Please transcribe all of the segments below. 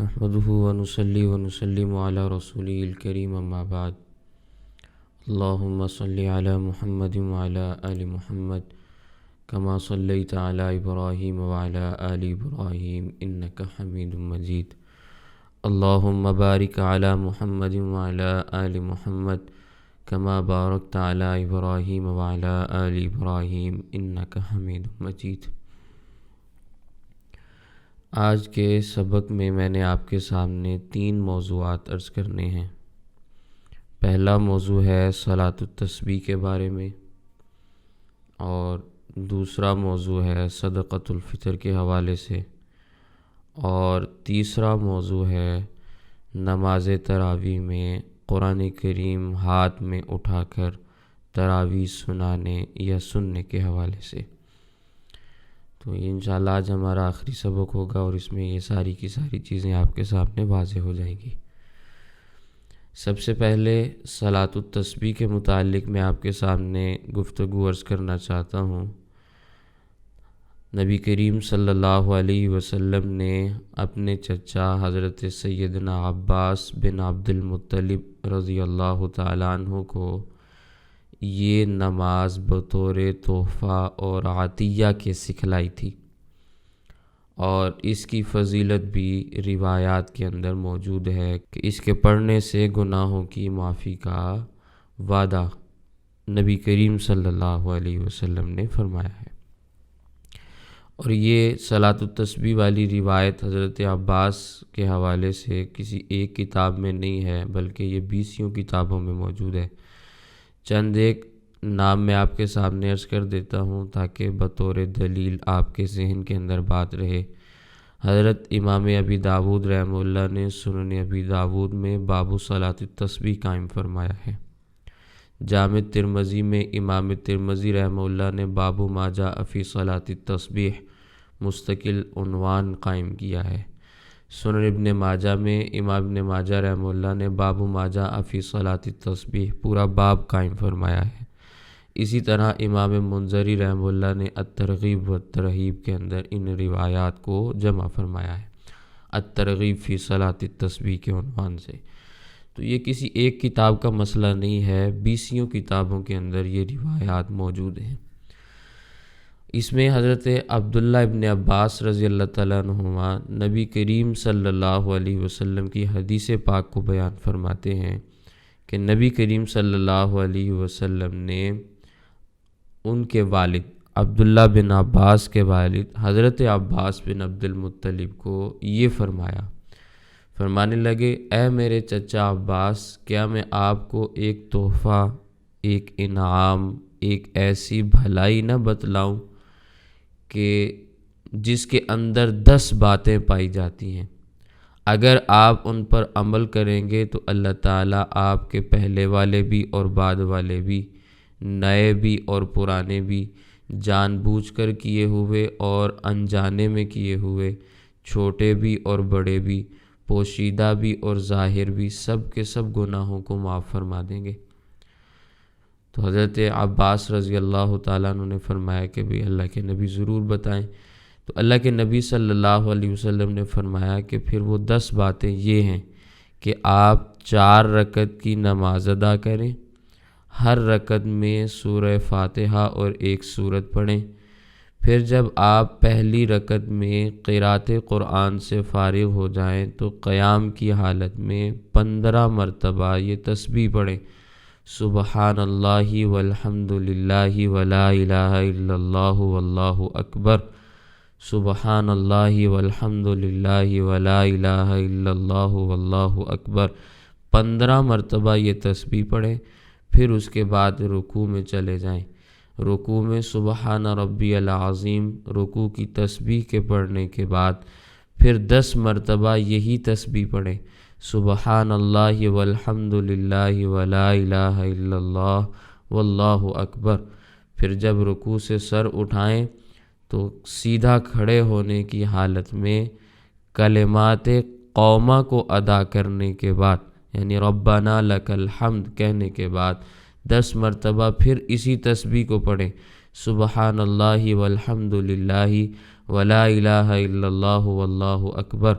نحمده ونصلي ونسلم على رسوله الكريم اما بعد اللهم صل على محمد وعلى آل محمد كما صليت على إبراهيم وعلى آل إبراهيم إنك حميد مجيد اللهم بارك على محمد وعلى آل محمد كما باركت على إبراهيم وعلى آل إبراهيم إنك حميد مجيد۔ آج کے سبق میں نے آپ کے سامنے 3 موضوعات عرض کرنے ہیں۔ پہلا موضوع ہے صلاۃ التسبیح کے بارے میں، اور دوسرا موضوع ہے صدقۃ الفطر کے حوالے سے، اور تیسرا موضوع ہے نماز تراویح میں قرآن کریم ہاتھ میں اٹھا کر تراویح سنانے یا سننے کے حوالے سے۔ تو انشاءاللہ آج ہمارا آخری سبق ہوگا اور اس میں یہ ساری کی ساری چیزیں آپ کے سامنے واضح ہو جائیں گی۔ سب سے پہلے صلاۃ التسبیح کے متعلق میں آپ کے سامنے گفتگو عرض کرنا چاہتا ہوں۔ نبی کریم صلی اللہ علیہ وسلم نے اپنے چچا حضرت سیدنا عباس بن عبد المطلب رضی اللہ تعالیٰ عنہ کو یہ نماز بطور تحفہ اور عطیہ کے سکھلائی تھی، اور اس کی فضیلت بھی روایات کے اندر موجود ہے کہ اس کے پڑھنے سے گناہوں کی معافی کا وعدہ نبی کریم صلی اللہ علیہ وسلم نے فرمایا ہے۔ اور یہ صلاۃ التسبیح والی روایت حضرت عباس کے حوالے سے کسی ایک کتاب میں نہیں ہے، بلکہ یہ 20 کتابوں میں موجود ہے۔ چند ایک نام میں آپ کے سامنے عرض کر دیتا ہوں تاکہ بطور دلیل آپ کے ذہن کے اندر بات رہے۔ حضرت امام ابی داود رحمہ اللہ نے سنن ابی داود میں باب صلاۃ التسبیح قائم فرمایا ہے۔ جامع ترمذی میں امام ترمذی رحمہ اللہ نے باب ما جاء فی صلاۃ التسبیح مستقل عنوان قائم کیا ہے۔ سنن ابن ماجہ میں امام ابن ماجہ رحمہ اللہ نے باب ما جاء فی صلاۃ التسبیح پورا باب قائم فرمایا ہے۔ اسی طرح امام منذری رحمہ اللہ نے الترغیب و الترہیب کے اندر ان روایات کو جمع فرمایا ہے، الترغیب فی صلاۃ التسبیح کے عنوان سے۔ تو یہ کسی ایک کتاب کا مسئلہ نہیں ہے، 20 کتابوں کے اندر یہ روایات موجود ہیں۔ اس میں حضرت عبداللہ ابن عباس رضی اللہ تعالیٰ عنہما نبی کریم صلی اللہ علیہ وسلم کی حدیث پاک کو بیان فرماتے ہیں کہ نبی کریم صلی اللہ علیہ وسلم نے ان کے والد عبداللہ بن عباس کے والد حضرت عباس بن عبد المطلب کو یہ فرمانے لگے، اے میرے چچا عباس، کیا میں آپ کو ایک تحفہ، ایک انعام، ایک ایسی بھلائی نہ بتلاؤں کہ جس کے اندر 10 باتیں پائی جاتی ہیں، اگر آپ ان پر عمل کریں گے تو اللہ تعالیٰ آپ کے پہلے والے بھی اور بعد والے بھی، نئے بھی اور پرانے بھی، جان بوجھ کر کیے ہوئے اور انجانے میں کیے ہوئے، چھوٹے بھی اور بڑے بھی، پوشیدہ بھی اور ظاہر بھی، سب کے سب گناہوں کو معاف فرما دیں گے۔ تو حضرت عباس رضی اللہ تعالیٰ عنہ نے فرمایا کہ بھی اللہ کے نبی ضرور بتائیں۔ تو اللہ کے نبی صلی اللہ علیہ وسلم نے فرمایا کہ پھر وہ 10 باتیں یہ ہیں کہ آپ 4 رکعت کی نماز ادا کریں، ہر رکعت میں سورہ فاتحہ اور ایک سورت پڑھیں، پھر جب آپ پہلی رکعت میں قرأت قرآن سے فارغ ہو جائیں تو قیام کی حالت میں 15 مرتبہ یہ تسبیح پڑھیں، سبحان اللہ والحمد للہ ولا الہ الا اللہ واللہ اکبر، سبحان اللہ والحمد للہ ولا الہ الا اللہ واللہ اکبر، 15 مرتبہ یہ تسبیح پڑھیں۔ پھر اس کے بعد رکوع میں چلے جائیں، رکوع میں سبحان ربی العظیم، رکوع کی تسبیح کے پڑھنے کے بعد پھر 10 مرتبہ یہی تسبیح پڑھیں، سبحان اللہ والحمد للہ ولا الہ الا اللہ واللہ اکبر۔ پھر جب رکوع سے سر اٹھائیں تو سیدھا کھڑے ہونے کی حالت میں کلمات قومہ کو ادا کرنے کے بعد، یعنی ربنا لک الحمد کہنے کے بعد 10 مرتبہ پھر اسی تسبیح کو پڑھیں، سبحان اللہ والحمد للہ ولا الہ الا اللہ واللہ اکبر۔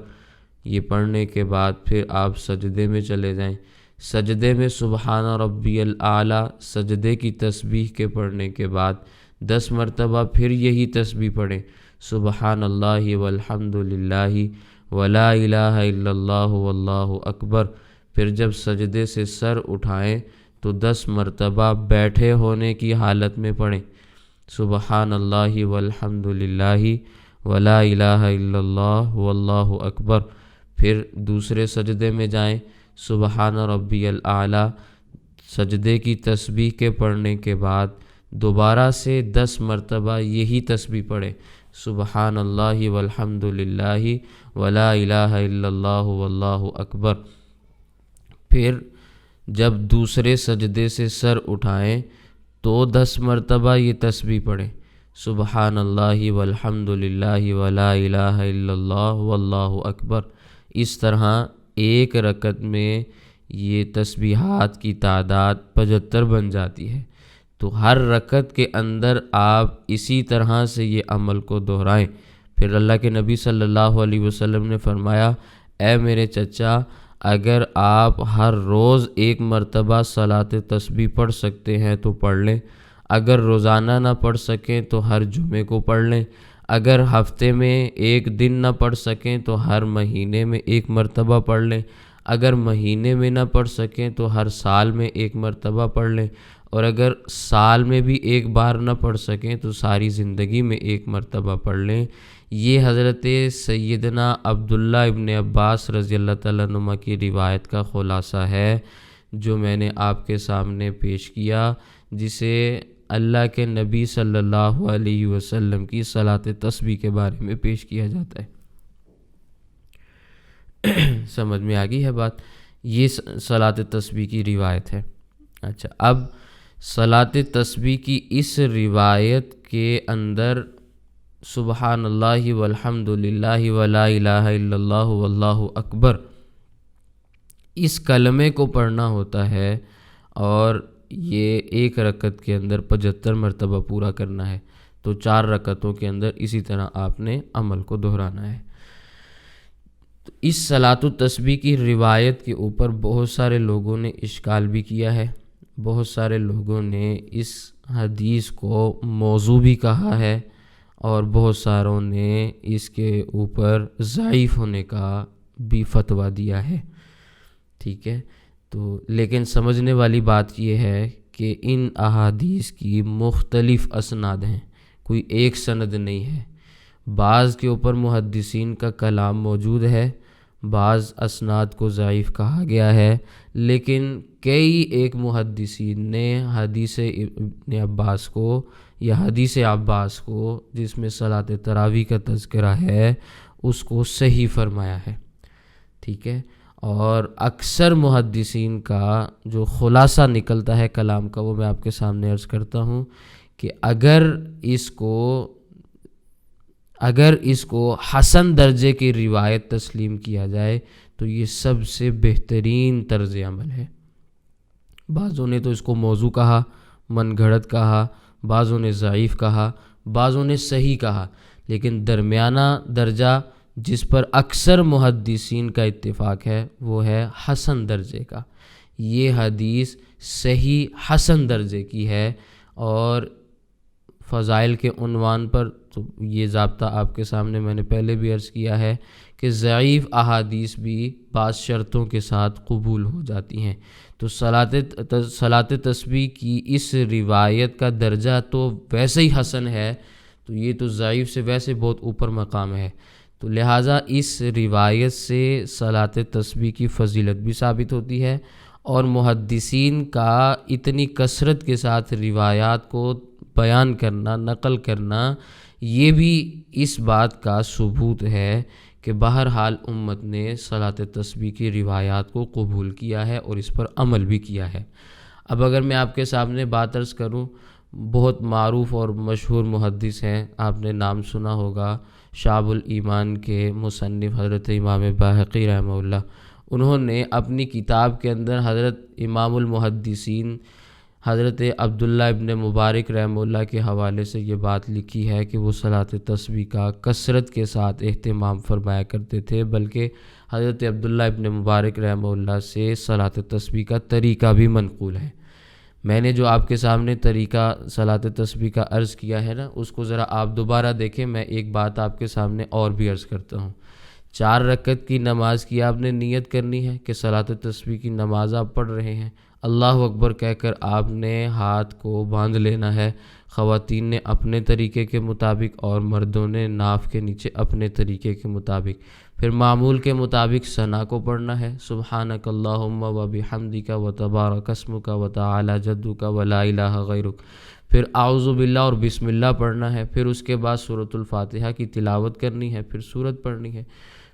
یہ پڑھنے کے بعد پھر آپ سجدے میں چلے جائیں، سجدے میں سبحان ربی الاعلیٰ سجدے کی تسبیح کے پڑھنے کے بعد 10 مرتبہ پھر یہی تسبیح پڑھیں، سبحان اللہ والحمد للہ ولا الہ الا اللہ واللہ اکبر۔ پھر جب سجدے سے سر اٹھائیں تو 10 مرتبہ بیٹھے ہونے کی حالت میں پڑھیں، سبحان اللہ والحمد للہ ولا الہ الا اللہ واللہ اکبر۔ پھر دوسرے سجدے میں جائیں، سبحان ربی الاعلیٰ سجدے کی تسبیح کے پڑھنے کے بعد دوبارہ سے 10 مرتبہ یہی تسبیح پڑھیں، سبحان اللہ والحمد للہ ولا الہ الا اللہ واللہ اکبر۔ پھر جب دوسرے سجدے سے سر اٹھائیں تو 10 مرتبہ یہ تسبیح پڑھیں، سبحان اللہ والحمد للہ ولا الہ الا اللہ واللہ اکبر۔ اس طرح ایک رکعت میں یہ تسبیحات کی تعداد 75 بن جاتی ہے۔ تو ہر رکعت کے اندر آپ اسی طرح سے یہ عمل کو دہرائیں۔ پھر اللہ کے نبی صلی اللہ علیہ وسلم نے فرمایا، اے میرے چچا، اگر آپ ہر روز 1 مرتبہ صلاۃ تسبیح پڑھ سکتے ہیں تو پڑھ لیں، اگر روزانہ نہ پڑھ سکیں تو ہر جمعے کو پڑھ لیں، اگر ہفتے میں 1 دن نہ پڑھ سکیں تو ہر مہینے میں 1 مرتبہ پڑھ لیں، اگر مہینے میں نہ پڑھ سکیں تو ہر سال میں 1 مرتبہ پڑھ لیں، اور اگر سال میں بھی 1 بار نہ پڑھ سکیں تو ساری زندگی میں 1 مرتبہ پڑھ لیں۔ یہ حضرت سیدنا عبداللہ ابن عباس رضی اللہ تعالیٰ عنہما کی روایت کا خلاصہ ہے جو میں نے آپ کے سامنے پیش کیا، جسے اللہ کے نبی صلی اللہ علیہ وسلم کی صلاۃ تسبیح کے بارے میں پیش کیا جاتا ہے۔ سمجھ میں آ گئی ہے بات؟ یہ صلاۃ تسبیح کی روایت ہے۔ اچھا، اب صلاۃ تسبیح کی اس روایت کے اندر سبحان اللہ والحمد للہ ولا الہ الا اللہ واللہ اکبر اس کلمے کو پڑھنا ہوتا ہے، اور یہ ایک رکعت کے اندر 75 مرتبہ پورا کرنا ہے۔ تو 4 رکعتوں کے اندر اسی طرح آپ نے عمل کو دہرانا ہے۔ تو اس صلاۃ التسبیح کی روایت کے اوپر بہت سارے لوگوں نے اشکال بھی کیا ہے، بہت سارے لوگوں نے اس حدیث کو موضوع بھی کہا ہے، اور بہت ساروں نے اس کے اوپر ضعیف ہونے کا بھی فتویٰ دیا ہے۔ ٹھیک ہے، تو لیکن سمجھنے والی بات یہ ہے کہ ان احادیث کی مختلف اسناد ہیں، کوئی ایک سند نہیں ہے۔ بعض کے اوپر محدثین کا کلام موجود ہے، بعض اسناد کو ضعیف کہا گیا ہے، لیکن کئی ایک محدثین نے حدیث ابن عباس کو یا حدیث عباس کو جس میں صلاۃ تراویح کا تذکرہ ہے اس کو صحیح فرمایا ہے۔ ٹھیک ہے، اور اکثر محدثین کا جو خلاصہ نکلتا ہے کلام کا وہ میں آپ کے سامنے عرض کرتا ہوں کہ اگر اس کو حسن درجے کی روایت تسلیم کیا جائے تو یہ سب سے بہترین طرز عمل ہے۔ بعضوں نے تو اس کو موضوع کہا، من گھڑت کہا، بعضوں نے ضعیف کہا، بعضوں نے صحیح کہا، لیکن درمیانہ درجہ جس پر اکثر محدثین کا اتفاق ہے وہ ہے حسن درجے کا۔ یہ حدیث صحیح حسن درجے کی ہے، اور فضائل کے عنوان پر تو یہ ضابطہ آپ کے سامنے میں نے پہلے بھی عرض کیا ہے کہ ضعیف احادیث بھی بعض شرطوں کے ساتھ قبول ہو جاتی ہیں۔ تو صلاۃ تسبیح کی اس روایت کا درجہ تو ویسے ہی حسن ہے، تو یہ تو ضعیف سے ویسے بہت اوپر مقام ہے، تو لہٰذا اس روایت سے صلاۃ تسبیح کی فضیلت بھی ثابت ہوتی ہے، اور محدثین کا اتنی کثرت کے ساتھ روایات کو بیان کرنا، نقل کرنا، یہ بھی اس بات کا ثبوت ہے کہ بہرحال امت نے صلاۃ تسبیح کی روایات کو قبول کیا ہے اور اس پر عمل بھی کیا ہے۔ اب اگر میں آپ کے سامنے بات عرض کروں، بہت معروف اور مشہور محدث ہیں، آپ نے نام سنا ہوگا، شعب الایمان کے مصنف حضرت امام بہقی رحمہ اللہ، انہوں نے اپنی کتاب کے اندر حضرت امام المحدثین حضرت عبداللہ ابن مبارک رحمہ اللہ کے حوالے سے یہ بات لکھی ہے کہ وہ صلاۃ تسبیح کا کثرت کے ساتھ اہتمام فرمایا کرتے تھے، بلکہ حضرت عبداللہ ابن مبارک رحمہ اللہ سے صلاۃ تسبیح کا طریقہ بھی منقول ہے۔ میں نے جو آپ کے سامنے طریقہ صلاۃ تسبیح کا عرض کیا ہے نا، اس کو ذرا آپ دوبارہ دیکھیں۔ میں ایک بات آپ کے سامنے اور بھی عرض کرتا ہوں۔ 4 رکعت کی نماز کی آپ نے نیت کرنی ہے کہ صلاۃ تسبیح کی نماز آپ پڑھ رہے ہیں، اللہ اکبر کہہ کر آپ نے ہاتھ کو باندھ لینا ہے، خواتین نے اپنے طریقے کے مطابق اور مردوں نے ناف کے نیچے اپنے طریقے کے مطابق، پھر معمول کے مطابق ثنا کو پڑھنا ہے، سبحانک اللہم و بحمدک و تبارک اسمک و تعالی جدک و لا الہ غیرک، پھر اعوذ باللہ اور بسم اللہ پڑھنا ہے، پھر اس کے بعد سورۃ الفاتحہ کی تلاوت کرنی ہے، پھر سورت پڑھنی ہے،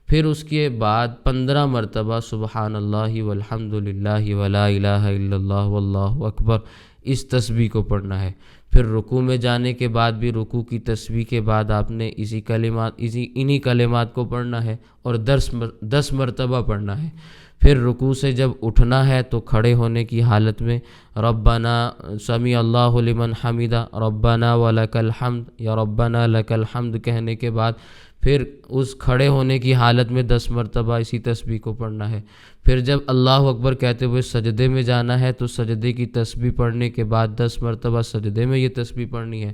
پھر اس کے بعد 15 مرتبہ سبحان اللہ والحمد للہ ولا الہ الا اللہ واللہ اکبر اس تسبیح کو پڑھنا ہے۔ پھر رکوع میں جانے کے بعد بھی رکوع کی تسبیح کے بعد آپ نے انہی کلمات کو پڑھنا ہے اور 10 مرتبہ پڑھنا ہے۔ پھر رکوع سے جب اٹھنا ہے تو کھڑے ہونے کی حالت میں ربنا سمیع اللہ لمن حمیدہ ربنا ولک الحمد یا ربنا لک الحمد کہنے کے بعد پھر اس کھڑے ہونے کی حالت میں 10 مرتبہ اسی تسبیح کو پڑھنا ہے۔ پھر جب اللہ اکبر کہتے ہوئے سجدے میں جانا ہے تو سجدے کی تسبیح پڑھنے کے بعد 10 مرتبہ سجدے میں یہ تسبیح پڑھنی ہے۔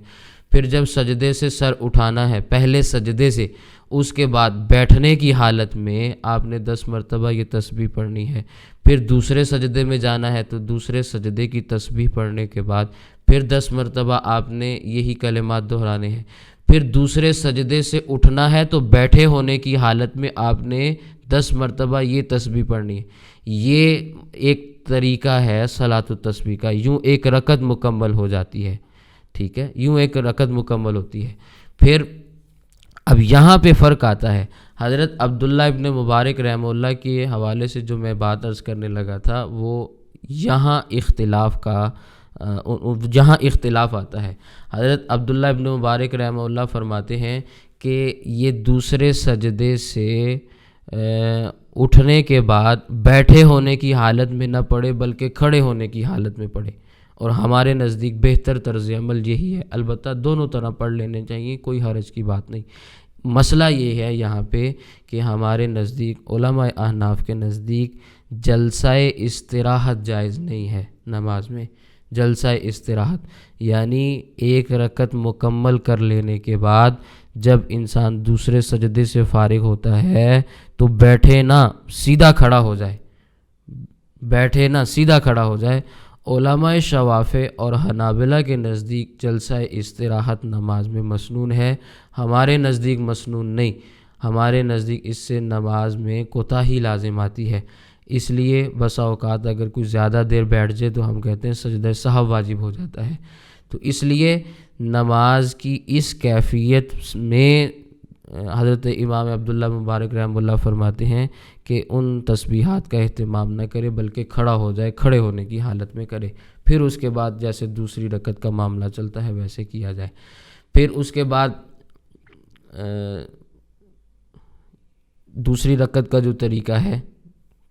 پھر جب سجدے سے سر اٹھانا ہے پہلے سجدے سے، اس کے بعد بیٹھنے کی حالت میں آپ نے 10 مرتبہ یہ تسبیح پڑھنی ہے۔ پھر دوسرے سجدے میں جانا ہے تو دوسرے سجدے کی تسبیح پڑھنے کے بعد پھر 10 مرتبہ آپ نے یہی کلمات دہرانے ہیں۔ پھر دوسرے سجدے سے اٹھنا ہے تو بیٹھے ہونے کی حالت میں آپ نے 10 مرتبہ یہ تسبیح پڑھنی ہے۔ یہ ایک طریقہ ہے صلاۃ التسبیح کا، یوں ایک رکعت مکمل ہو جاتی ہے، ٹھیک ہے، یوں ایک رکعت مکمل ہوتی ہے۔ پھر اب یہاں پہ فرق آتا ہے۔ حضرت عبداللہ ابن مبارک رحمہ اللہ کے حوالے سے جو میں بات عرض کرنے لگا تھا وہ یہاں اختلاف آتا ہے۔ حضرت عبداللہ ابن مبارک رحمہ اللہ فرماتے ہیں کہ یہ دوسرے سجدے سے اٹھنے کے بعد بیٹھے ہونے کی حالت میں نہ پڑھے بلکہ کھڑے ہونے کی حالت میں پڑھے، اور ہمارے نزدیک بہتر طرز عمل یہی ہے۔ البتہ دونوں طرح پڑھ لینے چاہیے، کوئی حرج کی بات نہیں۔ مسئلہ یہ ہے یہاں پہ کہ ہمارے نزدیک علماء احناف کے نزدیک جلسہ استراحت جائز نہیں ہے نماز میں۔ جلسہ استراحت یعنی ایک رکعت مکمل کر لینے کے بعد جب انسان دوسرے سجدے سے فارغ ہوتا ہے تو بیٹھے نہ سیدھا کھڑا ہو جائے، بیٹھے نہ سیدھا کھڑا ہو جائے۔ علماء شوافع اور حنابلہ کے نزدیک جلسہ استراحت نماز میں مسنون ہے، ہمارے نزدیک مسنون نہیں، ہمارے نزدیک اس سے نماز میں کوتاہی لازم آتی ہے۔ اس لیے بسا اوقات اگر کوئی زیادہ دیر بیٹھ جائے تو ہم کہتے ہیں سجدہ سہو واجب ہو جاتا ہے۔ تو اس لیے نماز کی اس کیفیت میں حضرت امام عبداللہ مبارک رحمہ اللہ فرماتے ہیں کہ ان تسبیحات کا اہتمام نہ کرے بلکہ کھڑا ہو جائے، کھڑے ہونے کی حالت میں کرے، پھر اس کے بعد جیسے دوسری رکعت کا معاملہ چلتا ہے ویسے کیا جائے۔ پھر اس کے بعد دوسری رکعت کا جو طریقہ ہے،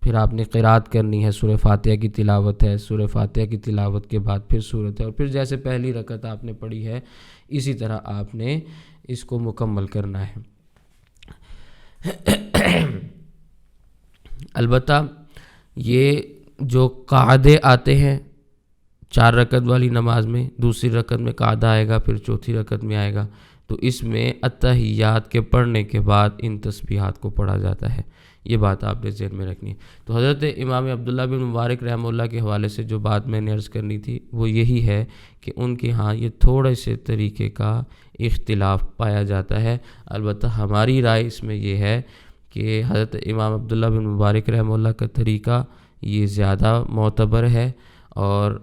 پھر آپ نے قرات کرنی ہے، سورہ فاتحہ کی تلاوت ہے، سورہ فاتحہ کی تلاوت کے بعد پھر سورت ہے، اور پھر جیسے پہلی رکعت آپ نے پڑھی ہے اسی طرح آپ نے اس کو مکمل کرنا ہے۔ البتہ یہ جو قاعدے آتے ہیں 4 رکعت والی نماز میں، دوسری رکعت میں قاعدہ آئے گا، پھر چوتھی رکعت میں آئے گا، تو اس میں اتحیات کے پڑھنے کے بعد ان تسبیحات کو پڑھا جاتا ہے۔ یہ بات آپ نے ذہن میں رکھنی ہے۔ تو حضرت امام عبداللہ بن مبارک رحمہ اللہ کے حوالے سے جو بات میں نے عرض کرنی تھی وہ یہی ہے کہ ان کے ہاں یہ تھوڑے سے طریقے کا اختلاف پایا جاتا ہے۔ البتہ ہماری رائے اس میں یہ ہے کہ حضرت امام عبداللہ بن مبارک رحمہ اللہ کا طریقہ یہ زیادہ معتبر ہے، اور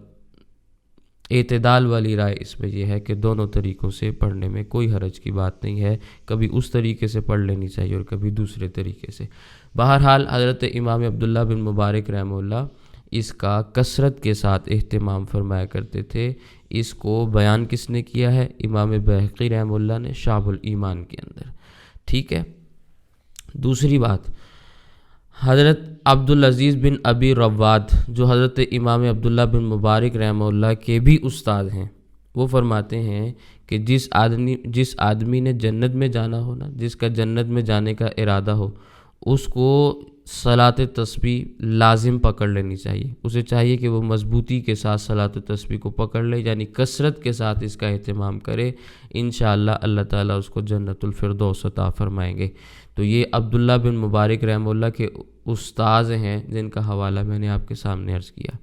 اعتدال والی رائے اس میں یہ ہے کہ دونوں طریقوں سے پڑھنے میں کوئی حرج کی بات نہیں ہے، کبھی اس طریقے سے پڑھ لینی چاہیے اور کبھی دوسرے طریقے سے۔ بہرحال حضرت امام عبداللہ بن مبارک رحمہ اللہ اس کا کثرت کے ساتھ اہتمام فرمایا کرتے تھے۔ اس کو بیان کس نے کیا ہے؟ امام بہقی رحمہ اللہ نے شعب الایمان کے اندر، ٹھیک ہے۔ دوسری بات، حضرت عبدالعزیز بن ابی رواد جو حضرت امام عبداللہ بن مبارک رحمہ اللہ کے بھی استاد ہیں، وہ فرماتے ہیں کہ جس آدمی نے جنت میں جانا ہو نا، جس کا جنت میں جانے کا ارادہ ہو، اس کو صلاۃ تسبیح لازم پکڑ لینی چاہیے۔ اسے چاہیے کہ وہ مضبوطی کے ساتھ صلاۃ تسبیح کو پکڑ لے، یعنی کثرت کے ساتھ اس کا اہتمام کرے، انشاءاللہ اللہ تعالیٰ اس کو جنت الفردوس عطا فرمائیں گے۔ تو یہ عبداللہ بن مبارک رحمہ اللہ کے استاذ ہیں جن کا حوالہ میں نے آپ کے سامنے عرض کیا۔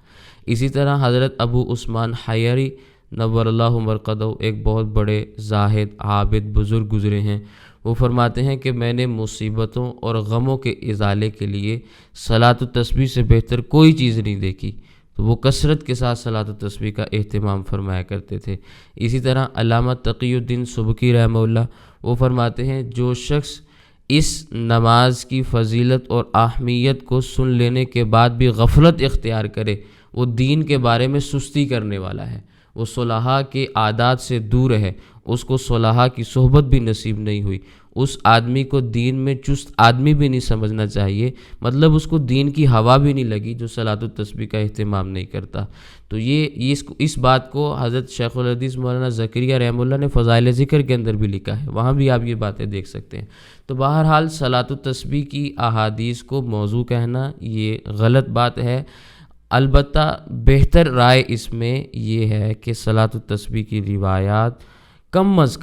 اسی طرح حضرت ابو عثمان حیری نور اللہ مرقدہ ایک بہت بڑے زاہد عابد بزرگ گزرے ہیں، وہ فرماتے ہیں کہ میں نے مصیبتوں اور غموں کے ازالے کے لیے صلاۃ التسبیح سے بہتر کوئی چیز نہیں دیکھی، تو وہ کثرت کے ساتھ صلاۃ التسبیح کا اہتمام فرمایا کرتے تھے۔ اسی طرح علامہ تقی الدین سبکی رحمہ اللہ وہ فرماتے ہیں جو شخص اس نماز کی فضیلت اور اہمیت کو سن لینے کے بعد بھی غفلت اختیار کرے، وہ دین کے بارے میں سستی کرنے والا ہے، وہ صلحاء کے عادات سے دور ہے، اس کو صلحاء کی صحبت بھی نصیب نہیں ہوئی، اس آدمی کو دین میں چست آدمی بھی نہیں سمجھنا چاہیے، مطلب اس کو دین کی ہوا بھی نہیں لگی جو صلاۃ التسبیح کا اہتمام نہیں کرتا۔ تو اس بات کو حضرت شیخ الحدیث مولانا زکریہ رحمہ اللہ نے فضائل ذکر کے اندر بھی لکھا ہے، وہاں بھی آپ یہ باتیں دیکھ سکتے ہیں۔ تو بہرحال صلاۃ التسبیح کی احادیث کو موضوع کہنا یہ غلط بات ہے، البتہ بہتر رائے اس میں یہ ہے کہ صلاۃ التسبیح کی روایات کم از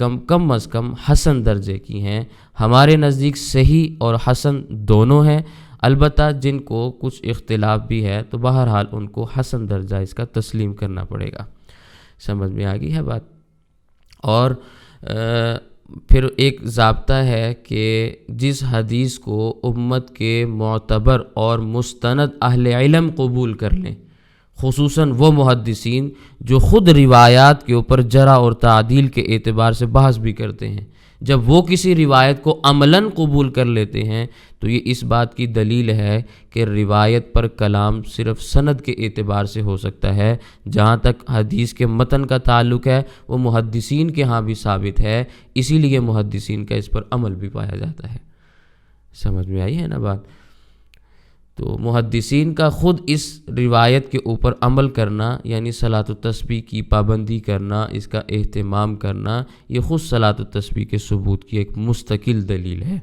کم حسن درجے کی ہیں، ہمارے نزدیک صحیح اور حسن دونوں ہیں، البتہ جن کو کچھ اختلاف بھی ہے تو بہرحال ان کو حسن درجہ اس کا تسلیم کرنا پڑے گا۔ سمجھ میں آ گئی ہے بات؟ اور پھر ایک ضابطہ ہے کہ جس حدیث کو امت کے معتبر اور مستند اہل علم قبول کر لیں، خصوصاً وہ محدثین جو خود روایات کے اوپر جرح اور تعدیل کے اعتبار سے بحث بھی کرتے ہیں، جب وہ کسی روایت کو عملاً قبول کر لیتے ہیں تو یہ اس بات کی دلیل ہے کہ روایت پر کلام صرف سند کے اعتبار سے ہو سکتا ہے، جہاں تک حدیث کے متن کا تعلق ہے وہ محدثین کے ہاں بھی ثابت ہے، اسی لیے محدثین کا اس پر عمل بھی پایا جاتا ہے۔ سمجھ میں آئی ہے نا بات؟ تو محدثین کا خود اس روایت کے اوپر عمل کرنا، یعنی صلاۃ التسبیح کی پابندی کرنا، اس کا اہتمام کرنا، یہ خود صلاۃ التسبیح کے ثبوت کی ایک مستقل دلیل ہے۔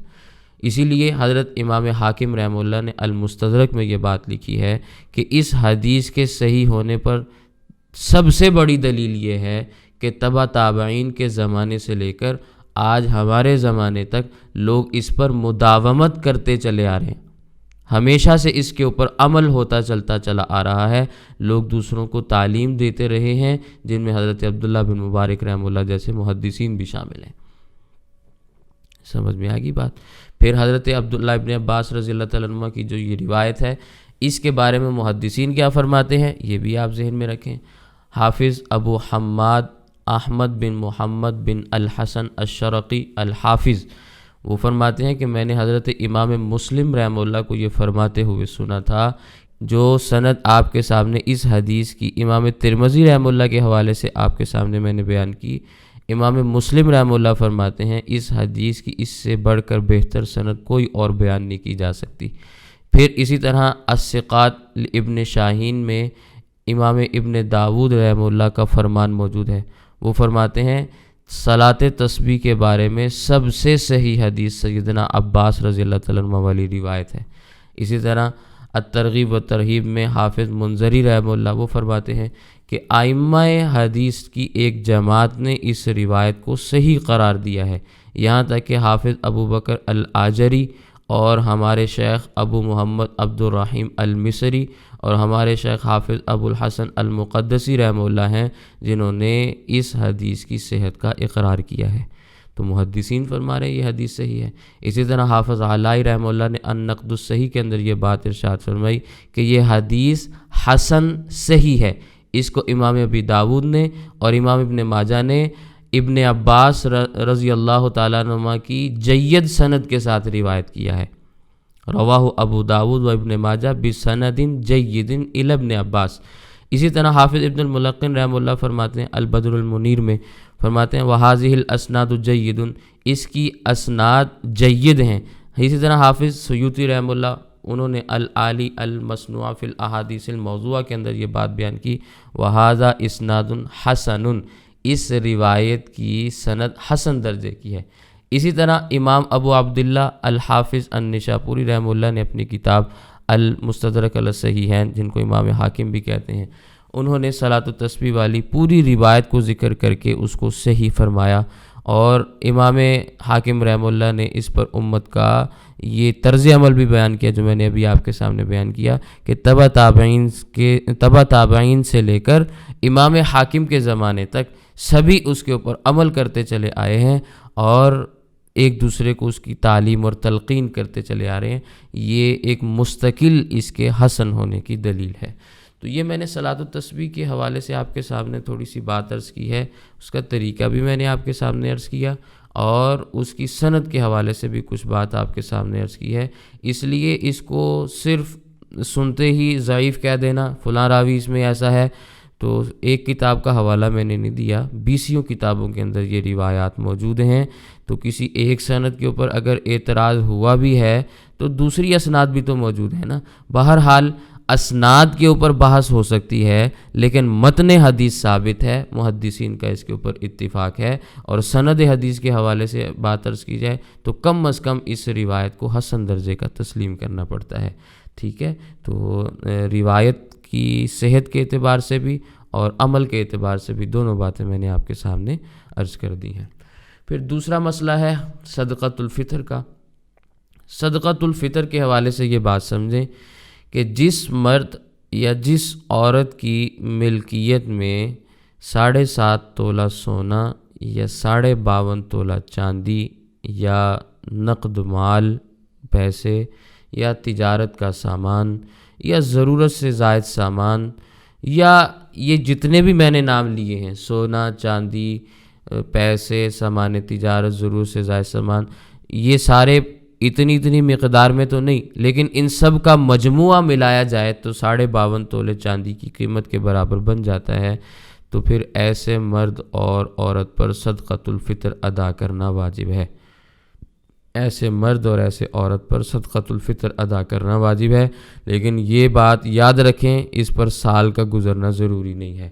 اسی لیے حضرت امام حاکم رحمہ اللہ نے المستدرک میں یہ بات لکھی ہے کہ اس حدیث کے صحیح ہونے پر سب سے بڑی دلیل یہ ہے کہ تبع تابعین کے زمانے سے لے کر آج ہمارے زمانے تک لوگ اس پر مداومت کرتے چلے آ رہے ہیں، ہمیشہ سے اس کے اوپر عمل ہوتا چلتا چلا آ رہا ہے، لوگ دوسروں کو تعلیم دیتے رہے ہیں، جن میں حضرت عبداللہ بن مبارک رحمہ اللہ جیسے محدثین بھی شامل ہیں۔ سمجھ میں آگی بات؟ پھر حضرت عبداللہ ابن عباس رضی اللہ تعالیٰ عنہ کی جو یہ روایت ہے، اس کے بارے میں محدثین کیا فرماتے ہیں یہ بھی آپ ذہن میں رکھیں۔ حافظ ابو حماد احمد بن محمد بن الحسن الشرقی الحافظ وہ فرماتے ہیں کہ میں نے حضرت امام مسلم رحمہ اللہ کو یہ فرماتے ہوئے سنا تھا، جو سند آپ کے سامنے اس حدیث کی امام ترمذی رحمہ اللہ کے حوالے سے آپ کے سامنے میں نے بیان کی۔ امام مسلم رحمہ اللہ فرماتے ہیں اس حدیث کی اس سے بڑھ کر بہتر سند کوئی اور بیان نہیں کی جا سکتی۔ پھر اسی طرح الثقات ابن شاہین میں امام ابن داود رحمہ اللہ کا فرمان موجود ہے، وہ فرماتے ہیں صلاۃ تسبیح کے بارے میں سب سے صحیح حدیث سیدنا عباس رضی اللہ تعالیٰ عنہ والی روایت ہے۔ اسی طرح الترغیب و ترہیب میں حافظ منذری رحمہ اللہ وہ فرماتے ہیں کہ ائمہ حدیث کی ایک جماعت نے اس روایت کو صحیح قرار دیا ہے، یہاں تک کہ حافظ ابو بکر الآجری اور ہمارے شیخ ابو محمد عبد الرحیم المصری اور ہمارے شیخ حافظ ابو الحسن المقدسی رحمہ اللہ ہیں جنہوں نے اس حدیث کی صحت کا اقرار کیا ہے۔ تو محدثین فرما رہے ہیں یہ حدیث صحیح ہے۔ اسی طرح حافظ علائی رحمہ اللہ نے النقد الصحیح کے اندر یہ بات ارشاد فرمائی کہ یہ حدیث حسن صحیح ہے، اس کو امام ابی داود نے اور امام ابن ماجہ نے ابن عباس رضی اللہ تعالیٰ عنہما کی جید سند کے ساتھ روایت کیا ہے۔ رواہ ابو داود و ابن ماجہ بسند جید الی ابن عباس۔ اسی طرح حافظ ابن الملقن رحمہ اللہ فرماتے ہیں البدر المنیر میں فرماتے ہیں وَهَذِهِ الْأَسْنَادُ جَيِّدٌ، اس کی اسناد جید ہیں۔ اسی طرح حافظ سیوطی رحمہ اللہ انہوں نے العالی المصنوع فی الاحادیث الموضوعہ کے اندر یہ بات بیان کی، وہذا اسناد حسن، اس روایت کی سند حسن درجے کی ہے۔ اسی طرح امام ابو عبداللہ الحافظ النشاپوری رحمہ اللہ نے اپنی کتاب المستدرک علی الصحیحین، جن کو امام حاکم بھی کہتے ہیں، انہوں نے صلاۃ التسبیح والی پوری روایت کو ذکر کر کے اس کو صحیح فرمایا، اور امام حاکم رحمہ اللہ نے اس پر امت کا یہ طرز عمل بھی بیان کیا جو میں نے ابھی آپ کے سامنے بیان کیا، کہ تبع تابعین سے لے کر امام حاکم کے زمانے تک سبھی اس کے اوپر عمل کرتے چلے آئے ہیں اور ایک دوسرے کو اس کی تعلیم اور تلقین کرتے چلے آ رہے ہیں۔ یہ ایک مستقل اس کے حسن ہونے کی دلیل ہے۔ تو یہ میں نے صلاۃ التسبیح کے حوالے سے آپ کے سامنے تھوڑی سی بات عرض کی ہے، اس کا طریقہ بھی میں نے آپ کے سامنے عرض کیا، اور اس کی سند کے حوالے سے بھی کچھ بات آپ کے سامنے عرض کی ہے۔ اس لیے اس کو صرف سنتے ہی ضعیف کہہ دینا، فلاں راوی اس میں ایسا ہے، تو ایک کتاب کا حوالہ میں نے نہیں دیا، 20 کتابوں کے اندر یہ روایات موجود ہیں، تو کسی ایک سند کے اوپر اگر اعتراض ہوا بھی ہے تو دوسری اسناد بھی تو موجود ہے نا۔ بہرحال اسناد کے اوپر بحث ہو سکتی ہے، لیکن متن حدیث ثابت ہے، محدثین کا اس کے اوپر اتفاق ہے، اور سند حدیث کے حوالے سے بات عرض کی جائے تو کم از کم اس روایت کو حسن درجے کا تسلیم کرنا پڑتا ہے، ٹھیک ہے۔ تو روایت کی صحت کے اعتبار سے بھی اور عمل کے اعتبار سے بھی دونوں باتیں میں نے آپ کے سامنے عرض کر دی ہیں۔ پھر دوسرا مسئلہ ہے صدقۃ الفطر کا۔ صدقۃ الفطر کے حوالے سے یہ بات سمجھیں کہ جس مرد یا جس عورت کی ملکیت میں 7.5 تولہ سونا یا 52.5 تولہ چاندی یا نقد مال، پیسے یا تجارت کا سامان یا ضرورت سے زائد سامان، یا یہ جتنے بھی میں نے نام لیے ہیں، سونا، چاندی، پیسے، سامان تجارت، ضرورت سے زائد سامان، یہ سارے اتنی مقدار میں تو نہیں، لیکن ان سب کا مجموعہ ملایا جائے تو 52.5 تولے چاندی کی قیمت کے برابر بن جاتا ہے، تو پھر ایسے مرد اور عورت پر صدقۃ الفطر ادا کرنا واجب ہے۔ ایسے مرد اور ایسے عورت پر صدقۃ الفطر ادا کرنا واجب ہے، لیکن یہ بات یاد رکھیں اس پر سال کا گزرنا ضروری نہیں ہے۔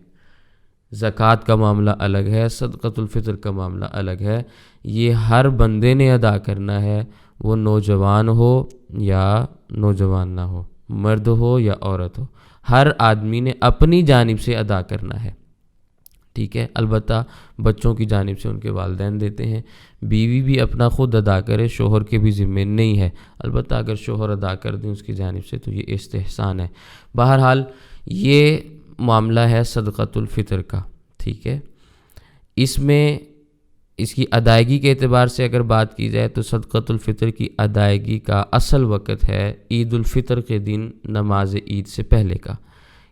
زکوٰۃ کا معاملہ الگ ہے، صدقۃ الفطر کا معاملہ الگ ہے، یہ ہر بندے نے ادا کرنا ہے، وہ نوجوان ہو یا نوجوان نہ ہو، مرد ہو یا عورت ہو، ہر آدمی نے اپنی جانب سے ادا کرنا ہے، ٹھیک ہے۔ البتہ بچوں کی جانب سے ان کے والدین دیتے ہیں، بیوی بھی اپنا خود ادا کرے، شوہر کے بھی ذمہ نہیں ہے، البتہ اگر شوہر ادا کر دیں اس کی جانب سے تو یہ استحسان ہے۔ بہرحال یہ معاملہ ہے صدقۃ الفطر کا، ٹھیک ہے۔ اس میں اس کی ادائیگی کے اعتبار سے اگر بات کی جائے تو صدقۃ الفطر کی ادائیگی کا اصل وقت ہے عید الفطر کے دن نماز عید سے پہلے کا،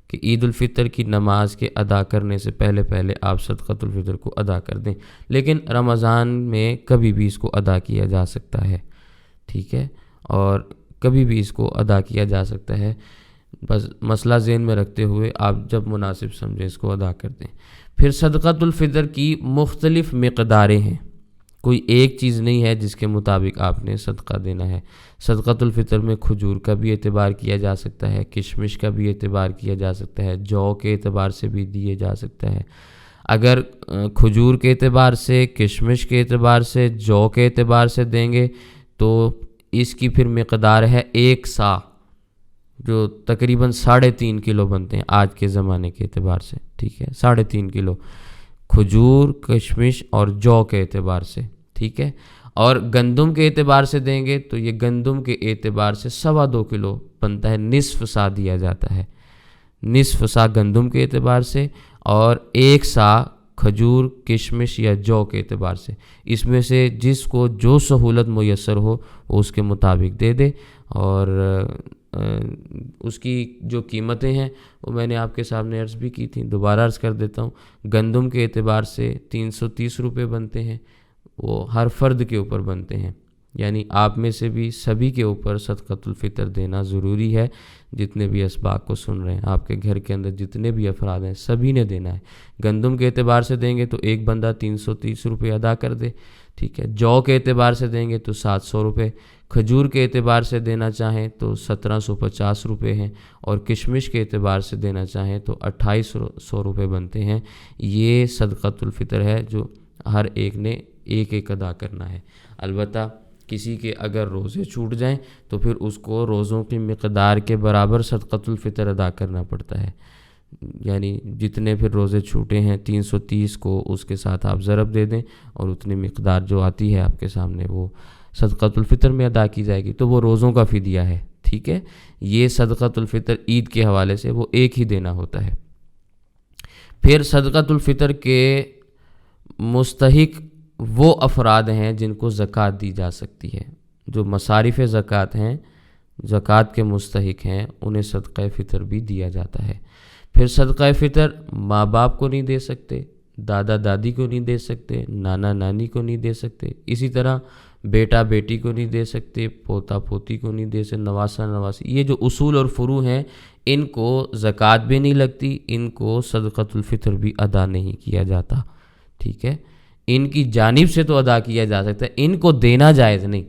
کہ عید الفطر کی نماز کے ادا کرنے سے پہلے آپ صدقۃ الفطر کو ادا کر دیں، لیکن رمضان میں کبھی بھی اس کو ادا کیا جا سکتا ہے، ٹھیک ہے، اور کبھی بھی اس کو ادا کیا جا سکتا ہے، بس مسئلہ ذہن میں رکھتے ہوئے آپ جب مناسب سمجھیں اس کو ادا کر دیں۔ پھر صدقۃ الفطر کی مختلف مقداریں ہیں، کوئی ایک چیز نہیں ہے جس کے مطابق آپ نے صدقہ دینا ہے۔ صدقۃ الفطر میں کھجور کا بھی اعتبار کیا جا سکتا ہے، کشمش کا بھی اعتبار کیا جا سکتا ہے، جو کے اعتبار سے بھی دیے جا سکتا ہے۔ اگر کھجور کے اعتبار سے، کشمش کے اعتبار سے، جو کے اعتبار سے دیں گے تو اس کی پھر مقدار ہے 1 سا، جو تقریباً 3.5 کلو بنتے ہیں آج کے زمانے کے اعتبار سے، ٹھیک ہے، 3.5 کلو کھجور، کشمش اور جو کے اعتبار سے، ٹھیک ہے۔ اور گندم کے اعتبار سے دیں گے تو یہ گندم کے اعتبار سے 2.25 کلو بنتا ہے، نصف سا دیا جاتا ہے، نصف سا گندم کے اعتبار سے، اور 1 سا کھجور، کشمش یا جو کے اعتبار سے۔ اس میں سے جس کو جو سہولت میسر ہو وہ اس کے مطابق دے دے، اور اس کی جو قیمتیں ہیں وہ میں نے آپ کے سامنے عرض بھی کی تھیں، دوبارہ عرض کر دیتا ہوں۔ گندم کے اعتبار سے 330 روپے بنتے ہیں، وہ ہر فرد کے اوپر بنتے ہیں، یعنی آپ میں سے بھی سبھی کے اوپر صدقۃ الفطر دینا ضروری ہے، جتنے بھی اسباق کو سن رہے ہیں، آپ کے گھر کے اندر جتنے بھی افراد ہیں سبھی نے دینا ہے۔ گندم کے اعتبار سے دیں گے تو ایک بندہ 330 روپے ادا کر دے، ٹھیک ہے. جو کے اعتبار سے دیں گے تو 700 روپے، کھجور کے اعتبار سے دینا چاہیں تو 1750 روپے ہیں، اور کشمش کے اعتبار سے دینا چاہیں تو 2800 روپے بنتے ہیں. یہ صدقۃ الفطر ہے جو ہر ایک نے ایک ایک ادا کرنا ہے. البتہ کسی کے اگر روزے چھوٹ جائیں تو پھر اس کو روزوں کی مقدار کے برابر صدقۃ الفطر ادا کرنا پڑتا ہے. یعنی جتنے پھر روزے چھوٹے ہیں 330 کو اس کے ساتھ آپ ضرب دے دیں، اور اتنی مقدار جو آتی ہے آپ کے سامنے وہ صدقۃ الفطر میں ادا کی جائے گی، تو وہ روزوں کا فدیہ ہے. ٹھیک ہے. یہ صدقۃ الفطر عید کے حوالے سے وہ ایک ہی دینا ہوتا ہے. پھر صدقۃ الفطر کے مستحق وہ افراد ہیں جن کو زکوٰۃ دی جا سکتی ہے. جو مصارف زکوٰۃ ہیں، زکوٰۃ کے مستحق ہیں، انہیں صدقہ فطر بھی دیا جاتا ہے. پھر صدقہ فطر ماں باپ کو نہیں دے سکتے، دادا دادی کو نہیں دے سکتے، نانا نانی کو نہیں دے سکتے، اسی طرح بیٹا بیٹی کو نہیں دے سکتے، پوتا پوتی کو نہیں دے سکتے، نواسہ نواسی. یہ جو اصول اور فروع ہیں ان کو زکوٰۃ بھی نہیں لگتی، ان کو صدقۃ الفطر بھی ادا نہیں کیا جاتا. ٹھیک ہے. ان کی جانب سے تو ادا کیا جا سکتا ہے، ان کو دینا جائز نہیں.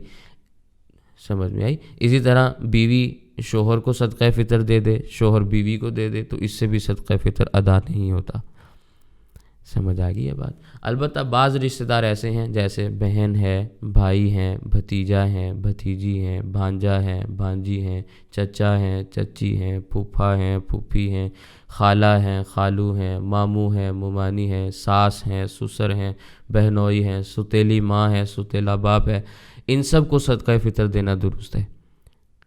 سمجھ میں آئی؟ اسی طرح بیوی شوہر کو صدقہ فطر دے دے، شوہر بیوی کو دے دے، تو اس سے بھی صدقہ فطر ادا نہیں ہوتا. سمجھ آ گئی ہے بات؟ البتہ بعض رشتہ دار ایسے ہیں جیسے بہن ہے، بھائی ہیں، بھتیجا ہیں، بھتیجی ہیں، بھانجا ہیں، بھانجی ہیں، چچا ہیں، چچی ہیں، پھوپھا ہیں، پھوپھی ہیں، خالہ ہیں، خالو ہیں، ماموں ہیں، ممانی ہیں، ساس ہیں، سسر ہیں، بہنوئی ہیں، ستیلی ماں ہے، ستیلا باپ ہے. ان سب کو صدقہ فطر دینا درست ہے،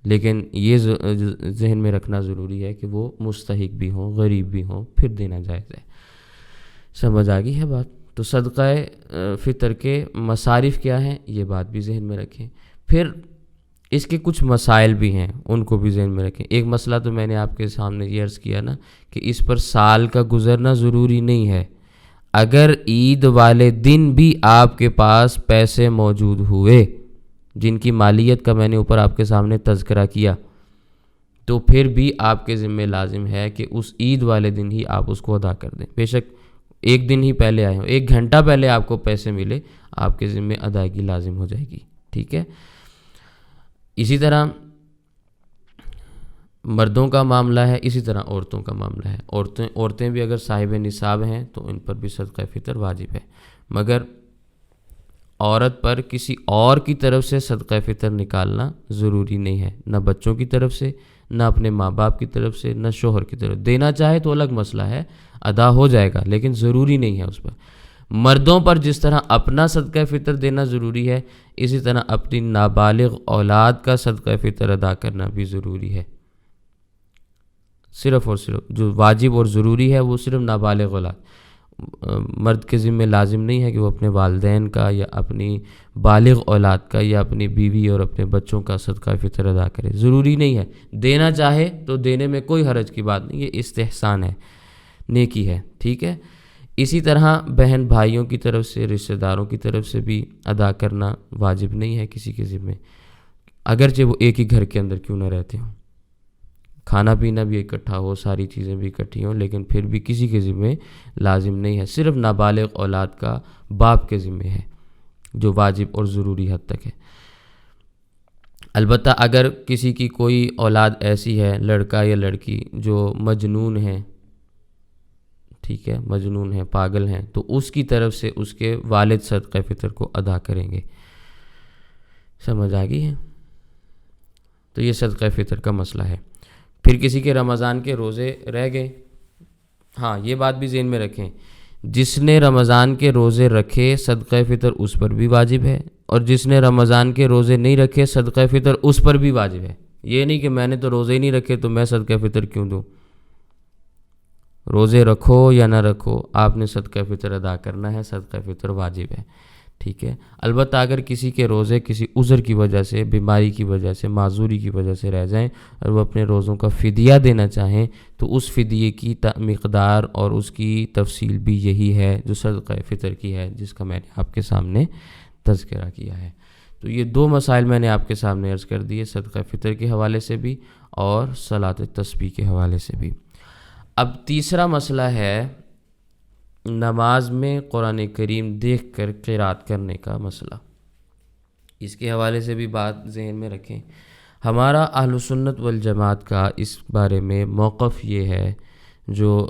لیکن یہ ذہن میں رکھنا ضروری ہے کہ وہ مستحق بھی ہوں، غریب بھی ہوں، پھر دینا جائز ہے. سمجھ آ گئی ہے بات؟ تو صدقہ فطر کے مصارف کیا ہیں یہ بات بھی ذہن میں رکھیں. پھر اس کے کچھ مسائل بھی ہیں، ان کو بھی ذہن میں رکھیں. ایک مسئلہ تو میں نے آپ کے سامنے یہ عرض کیا نا کہ اس پر سال کا گزرنا ضروری نہیں ہے. اگر عید والے دن بھی آپ کے پاس پیسے موجود ہوئے جن کی مالیت کا میں نے اوپر آپ کے سامنے تذکرہ کیا، تو پھر بھی آپ کے ذمہ لازم ہے کہ اس عید والے دن ہی آپ اس کو ادا کر دیں. بے شک ایک دن ہی پہلے آئے ہوں، 1 گھنٹہ پہلے آپ کو پیسے ملے، آپ کے ذمہ ادائیگی لازم ہو جائے گی. ٹھیک ہے. اسی طرح مردوں کا معاملہ ہے، اسی طرح عورتوں کا معاملہ ہے. عورتیں بھی اگر صاحب نصاب ہیں تو ان پر بھی صدقہ فطر واجب ہے، مگر عورت پر کسی اور کی طرف سے صدقہ فطر نکالنا ضروری نہیں ہے، نہ بچوں کی طرف سے، نہ اپنے ماں باپ کی طرف سے، نہ شوہر کی طرف. دینا چاہے تو الگ مسئلہ ہے، ادا ہو جائے گا، لیکن ضروری نہیں ہے اس پر. مردوں پر جس طرح اپنا صدقہ فطر دینا ضروری ہے، اسی طرح اپنی نابالغ اولاد کا صدقہ فطر ادا کرنا بھی ضروری ہے. صرف اور صرف جو واجب اور ضروری ہے وہ صرف نابالغ اولاد. مرد کے ذمہ لازم نہیں ہے کہ وہ اپنے والدین کا یا اپنی بالغ اولاد کا یا اپنی بیوی اور اپنے بچوں کا صدقہ فطر ادا کرے. ضروری نہیں ہے، دینا چاہے تو دینے میں کوئی حرج کی بات نہیں، یہ استحسان ہے، نیکی ہے. ٹھیک ہے. اسی طرح بہن بھائیوں کی طرف سے، رشتہ داروں کی طرف سے بھی ادا کرنا واجب نہیں ہے کسی کے ذمہ، اگرچہ وہ ایک ہی گھر کے اندر کیوں نہ رہتے ہوں، کھانا پینا بھی اکٹھا ہو، ساری چیزیں بھی اکٹھی ہوں، لیکن پھر بھی کسی کے ذمہ لازم نہیں ہے. صرف نابالغ اولاد کا باپ کے ذمہ ہے جو واجب اور ضروری حد تک ہے. البتہ اگر کسی کی کوئی اولاد ایسی ہے، لڑکا یا لڑکی جو مجنون ہے، ٹھیک ہے، مجنون ہے، پاگل ہیں، تو اس کی طرف سے اس کے والد صدقہ فطر کو ادا کریں گے. سمجھ آ گئی ہے؟ تو یہ صدقہ فطر کا مسئلہ ہے. پھر کسی کے رمضان کے روزے رہ گئے، ہاں یہ بات بھی ذہن میں رکھیں، جس نے رمضان کے روزے رکھے صدقہ فطر اس پر بھی واجب ہے، اور جس نے رمضان کے روزے نہیں رکھے صدقہ فطر اس پر بھی واجب ہے. یہ نہیں کہ میں نے تو روزے ہی نہیں رکھے تو میں صدقہ فطر کیوں دوں. روزے رکھو یا نہ رکھو، آپ نے صدقہ فطر ادا کرنا ہے، صدقہ فطر واجب ہے. ٹھیک ہے. البتہ اگر کسی کے روزے کسی عذر کی وجہ سے، بیماری کی وجہ سے، معذوری کی وجہ سے رہ جائیں اور وہ اپنے روزوں کا فدیہ دینا چاہیں، تو اس فدیے کی مقدار اور اس کی تفصیل بھی یہی ہے جو صدقہ فطر کی ہے، جس کا میں نے آپ کے سامنے تذکرہ کیا ہے. تو یہ 2 مسائل میں نے آپ کے سامنے عرض کر دیے، صدقہ فطر کے حوالے سے بھی اور صلاۃ تسبیح کے حوالے سے بھی. اب تیسرا مسئلہ ہے نماز میں قرآن کریم دیکھ کر قرات کرنے کا مسئلہ، اس کے حوالے سے بھی بات ذہن میں رکھیں۔ ہمارا اہل سنت والجماعت کا اس بارے میں موقف یہ ہے جو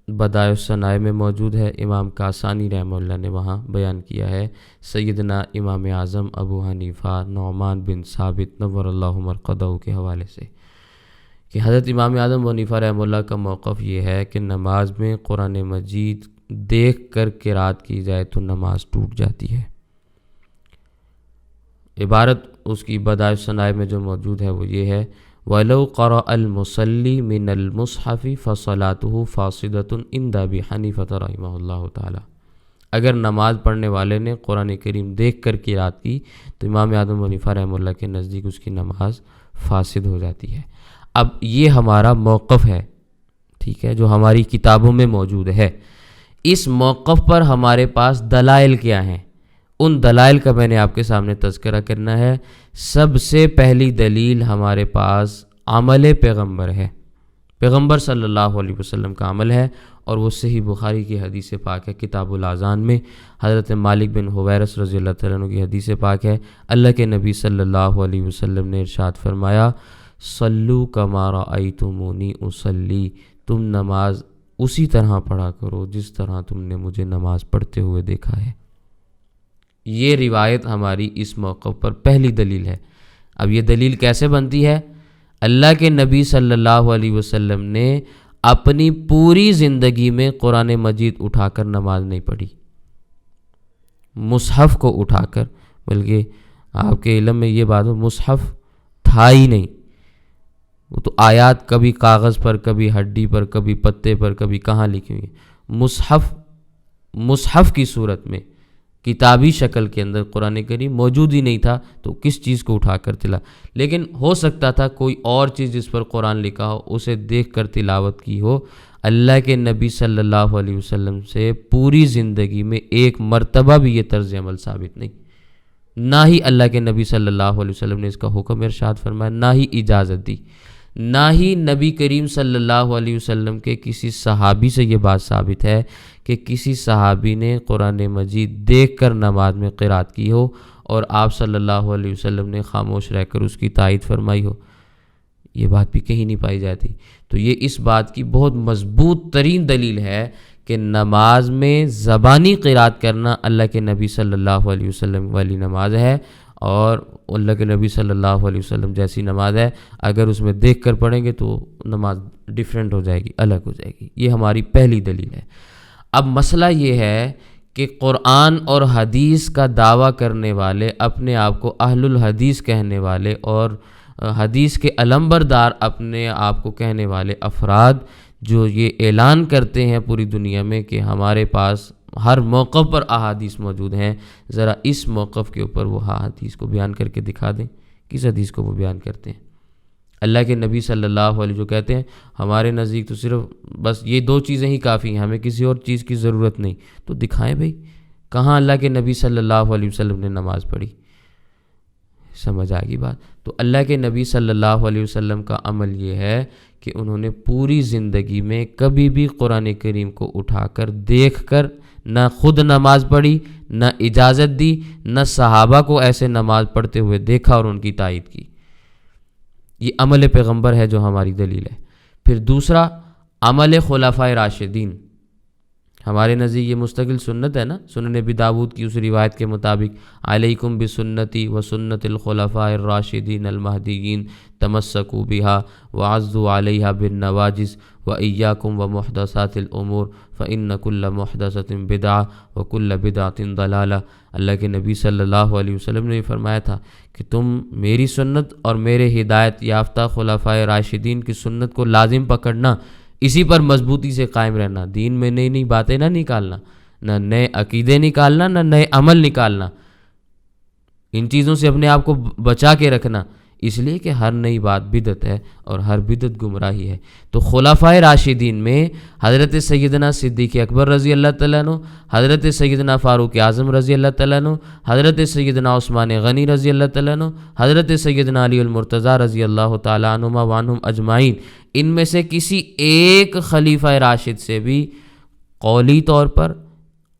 بدائع الصنائع میں موجود ہے، امام کاسانی رحمہ اللہ نے وہاں بیان کیا ہے، سیدنا امام اعظم ابو حنیفہ نعمان بن ثابت نور اللہ مرقدہ کے حوالے سے، کہ حضرت امام اعظم ابو حنیفہ رحمہ اللہ کا موقف یہ ہے کہ نماز میں قرآن مجید دیکھ کر قرات کی جائے تو نماز ٹوٹ جاتی ہے۔ عبارت اس کی بدائع الصنائع میں جو موجود ہے وہ یہ ہے، وَلَوْ قَرَأَ الْمُصَلِّي مِنَ الْمُصْحَفِ فَصَلَاتُهُ فَاسِدَةٌ عِنْدَ أَبِي حَنِیفَةَ رحمہ اللہ تعالی۔ اگر نماز پڑھنے والے نے قرآن کریم دیکھ کر قرات کی تو امام اعظم ابو حنیفہ رحمہ اللہ کے نزدیک اس کی نماز فاسد ہو جاتی ہے۔ اب یہ ہمارا موقف ہے، ٹھیک ہے، جو ہماری کتابوں میں موجود ہے۔ اس موقف پر ہمارے پاس دلائل کیا ہیں؟ ان دلائل کا میں نے آپ کے سامنے تذکرہ کرنا ہے۔ سب سے پہلی دلیل ہمارے پاس عمل پیغمبر ہے، پیغمبر صلی اللہ علیہ وسلم کا عمل ہے، اور وہ صحیح بخاری کی حدیث پاک ہے، کتاب الاذان میں حضرت مالک بن حویرث رضی اللہ تعالیٰ عنہ کی حدیث پاک ہے۔ اللہ کے نبی صلی اللہ علیہ وسلم نے ارشاد فرمایا، صلو کما رأیتمونی اصلی، تم نماز اسی طرح پڑھا کرو جس طرح تم نے مجھے نماز پڑھتے ہوئے دیکھا ہے۔ یہ روایت ہماری اس موقع پر پہلی دلیل ہے۔ اب یہ دلیل کیسے بنتی ہے؟ اللہ کے نبی صلی اللہ علیہ وسلم نے اپنی پوری زندگی میں قرآن مجید اٹھا کر نماز نہیں پڑھی، مصحف کو اٹھا کر، بلکہ آپ کے علم میں یہ بات ہو مصحف تھا ہی نہیں، وہ تو آیات کبھی کاغذ پر، کبھی ہڈی پر، کبھی پتے پر، کبھی کہاں لکھی ہوئی ہیں۔ مصحف کی صورت میں کتابی شکل کے اندر قرآن کریم موجود ہی نہیں تھا، تو کس چیز کو اٹھا کر تلا؟ لیکن ہو سکتا تھا کوئی اور چیز جس پر قرآن لکھا ہو اسے دیکھ کر تلاوت کی ہو۔ اللہ کے نبی صلی اللہ علیہ وسلم سے پوری زندگی میں ایک مرتبہ بھی یہ طرز عمل ثابت نہیں، نہ ہی اللہ کے نبی صلی اللہ علیہ وسلم نے اس کا حکم ارشاد فرمایا، نہ ہی اجازت دی، نہ ہی نبی کریم صلی اللہ علیہ وسلم کے کسی صحابی سے یہ بات ثابت ہے کہ کسی صحابی نے قرآن مجید دیکھ کر نماز میں قرات کی ہو اور آپ صلی اللہ علیہ وسلم نے خاموش رہ کر اس کی تائید فرمائی ہو۔ یہ بات بھی کہیں نہیں پائی جاتی۔ تو یہ اس بات کی بہت مضبوط ترین دلیل ہے کہ نماز میں زبانی قرات کرنا اللہ کے نبی صلی اللہ علیہ وسلم والی نماز ہے، اور اللہ کے نبی صلی اللہ علیہ وسلم جیسی نماز ہے۔ اگر اس میں دیکھ کر پڑھیں گے تو نماز ڈیفرنٹ ہو جائے گی، الگ ہو جائے گی۔ یہ ہماری پہلی دلیل ہے۔ اب مسئلہ یہ ہے کہ قرآن اور حدیث کا دعویٰ کرنے والے، اپنے آپ کو اہل الحدیث کہنے والے اور حدیث کے علمبردار اپنے آپ کو کہنے والے افراد جو یہ اعلان کرتے ہیں پوری دنیا میں کہ ہمارے پاس ہر موقف پر احادیث موجود ہیں، ذرا اس موقف کے اوپر وہ احادیث کو بیان کر کے دکھا دیں۔ کس حدیث کو وہ بیان کرتے ہیں؟ اللہ کے نبی صلی اللہ علیہ جو کہتے ہیں ہمارے نزدیک تو صرف بس یہ دو چیزیں ہی کافی ہیں، ہمیں کسی اور چیز کی ضرورت نہیں، تو دکھائیں بھئی کہاں اللہ کے نبی صلی اللہ علیہ وسلم نے نماز پڑھی؟ سمجھ آ گئی بات؟ تو اللہ کے نبی صلی اللہ علیہ وسلم کا عمل یہ ہے کہ انہوں نے پوری زندگی میں کبھی بھی قرآن کریم کو اٹھا کر دیکھ کر نہ خود نماز پڑھی، نہ اجازت دی، نہ صحابہ کو ایسے نماز پڑھتے ہوئے دیکھا اور ان کی تائید کی۔ یہ عمل پیغمبر ہے جو ہماری دلیل ہے۔ پھر دوسرا عمل خلفائے راشدین، ہمارے نزدیک یہ مستقل سنت ہے نا، سنن ابی داؤد کی اس روایت کے مطابق علیکم بسنتی و سنت الخلفاء الراشدین المہدیین تمسکوا بها وعضوا علیہا بالنواجذ وإیاکم ومحدثات الامور فإن کل محدثۃ بدعہ وکل بدعۃ ضلالہ۔ اللہ کے نبی صلی اللہ علیہ وسلم نے فرمایا تھا کہ تم میری سنت اور میرے ہدایت یافتہ خلفائے راشدین کی سنت کو لازم پکڑنا، اسی پر مضبوطی سے قائم رہنا، دین میں نئی نئی باتیں نہ نکالنا، نہ نئے عقیدے نکالنا، نہ نئے عمل نکالنا، ان چیزوں سے اپنے آپ کو بچا کے رکھنا، اس لیے کہ ہر نئی بات بدعت ہے اور ہر بدعت گمراہی ہے۔ تو خلفائے راشدین میں حضرت سیدنا صدیق اکبر رضی اللہ تعالیٰ عنہ، حضرت سیدنا فاروق اعظم رضی اللہ تعالیٰ عنہ، حضرت سیدنا عثمان غنی رضی اللہ تعالیٰ عنہ، حضرت سیدنا علی المرتضیٰ رضی اللہ تعالیٰ عنہما وعنہم اجمعین، ان میں سے کسی ایک خلیفہ راشد سے بھی قولی طور پر،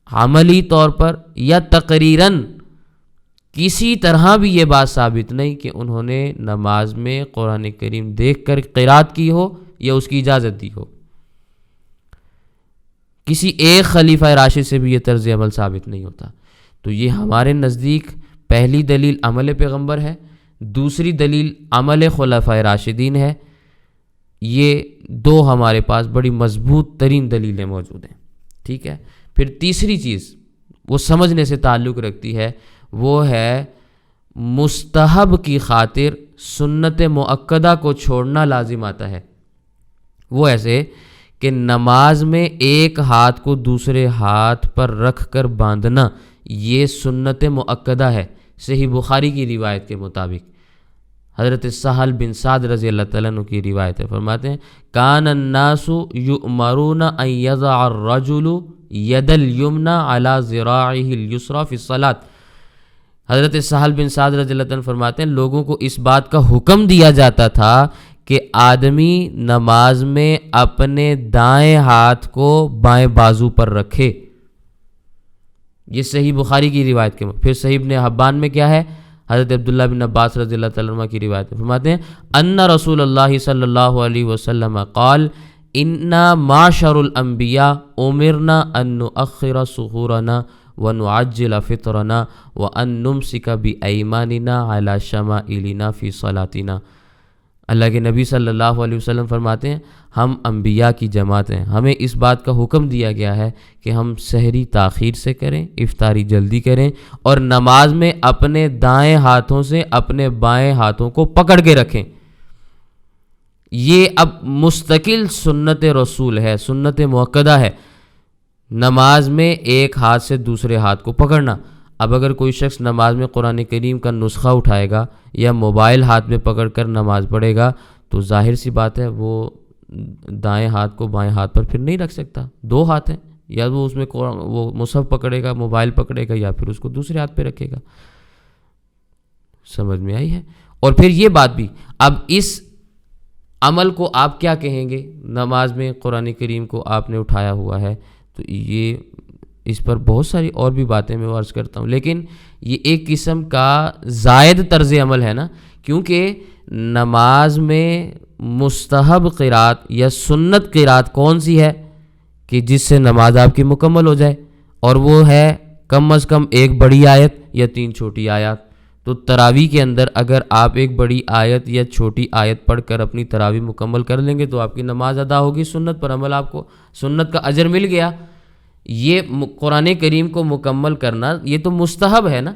عملی طور پر یا تقریراً کسی طرح بھی یہ بات ثابت نہیں کہ انہوں نے نماز میں قرآن کریم دیکھ کر قرات کی ہو یا اس کی اجازت دی ہو۔ کسی ایک خلیفہ راشد سے بھی یہ طرز عمل ثابت نہیں ہوتا۔ تو یہ ہمارے نزدیک پہلی دلیل عمل پیغمبر ہے، دوسری دلیل عمل خلفائے راشدین ہے۔ یہ دو ہمارے پاس بڑی مضبوط ترین دلیلیں موجود ہیں، ٹھیک ہے۔ پھر تیسری چیز وہ سمجھنے سے تعلق رکھتی ہے، وہ ہے مستحب کی خاطر سنت مؤکدہ کو چھوڑنا لازم آتا ہے۔ وہ ایسے کہ نماز میں ایک ہاتھ کو دوسرے ہاتھ پر رکھ کر باندھنا یہ سنت مؤکدہ ہے۔ صحیح بخاری کی روایت کے مطابق حضرت سہل بن سعد رضی اللہ تعالیٰ عنہ کی روایت ہے، فرماتے ہیں کان الناس یؤمرون ان یضع الرجل ید الیمنی علی ذراعہ الیسری فی الصلاۃ۔ حضرت سہل بن سعد رضی اللہ عنہ فرماتے ہیں لوگوں کو اس بات کا حکم دیا جاتا تھا کہ آدمی نماز میں اپنے دائیں ہاتھ کو بائیں بازو پر رکھے۔ یہ صحیح بخاری کی روایت کے پھر صحیح ابن حبان میں کیا ہے؟ حضرت عبداللہ بن عباس رضی اللہ تعالیٰ عنہ کی روایت میں فرماتے ہیں ان رسول اللہ صلی اللہ علیہ وسلم قال انا معشر الانبیاء امرنا ان نؤخر سحورنا ونعجل فطرنا وان نمسک بایماننا علی شمائلنا فی صلاتنا۔ اللہ کے نبی صلی اللہ علیہ وسلم فرماتے ہیں ہم انبیاء کی جماعت ہیں، ہمیں اس بات کا حکم دیا گیا ہے کہ ہم سحری تاخیر سے کریں، افطاری جلدی کریں، اور نماز میں اپنے دائیں ہاتھوں سے اپنے بائیں ہاتھوں کو پکڑ کے رکھیں۔ یہ اب مستقل سنت رسول ہے، سنت مؤکدہ ہے، نماز میں ایک ہاتھ سے دوسرے ہاتھ کو پکڑنا۔ اب اگر کوئی شخص نماز میں قرآن کریم کا نسخہ اٹھائے گا یا موبائل ہاتھ میں پکڑ کر نماز پڑھے گا تو ظاہر سی بات ہے وہ دائیں ہاتھ کو بائیں ہاتھ پر پھر نہیں رکھ سکتا، دو ہاتھ ہیں، یا وہ اس میں وہ مصحف پکڑے گا، موبائل پکڑے گا، یا پھر اس کو دوسرے ہاتھ پہ رکھے گا۔ سمجھ میں آئی ہے؟ اور پھر یہ بات بھی، اب اس عمل کو آپ کیا کہیں گے؟ نماز میں قرآن کریم کو آپ نے اٹھایا ہوا ہے، تو یہ اس پر بہت ساری اور بھی باتیں میں عرض کرتا ہوں، لیکن یہ ایک قسم کا زائد طرز عمل ہے نا، کیونکہ نماز میں مستحب قرات یا سنت قرات کون سی ہے کہ جس سے نماز آپ کی مکمل ہو جائے، اور وہ ہے کم از کم ایک بڑی آیت یا 3 چھوٹی آیات۔ تو تراویح کے اندر اگر آپ ایک بڑی آیت یا چھوٹی آیت پڑھ کر اپنی تراویح مکمل کر لیں گے تو آپ کی نماز ادا ہوگی، سنت پر عمل، آپ کو سنت کا اجر مل گیا۔ یہ قرآن کریم کو مکمل کرنا یہ تو مستحب ہے نا،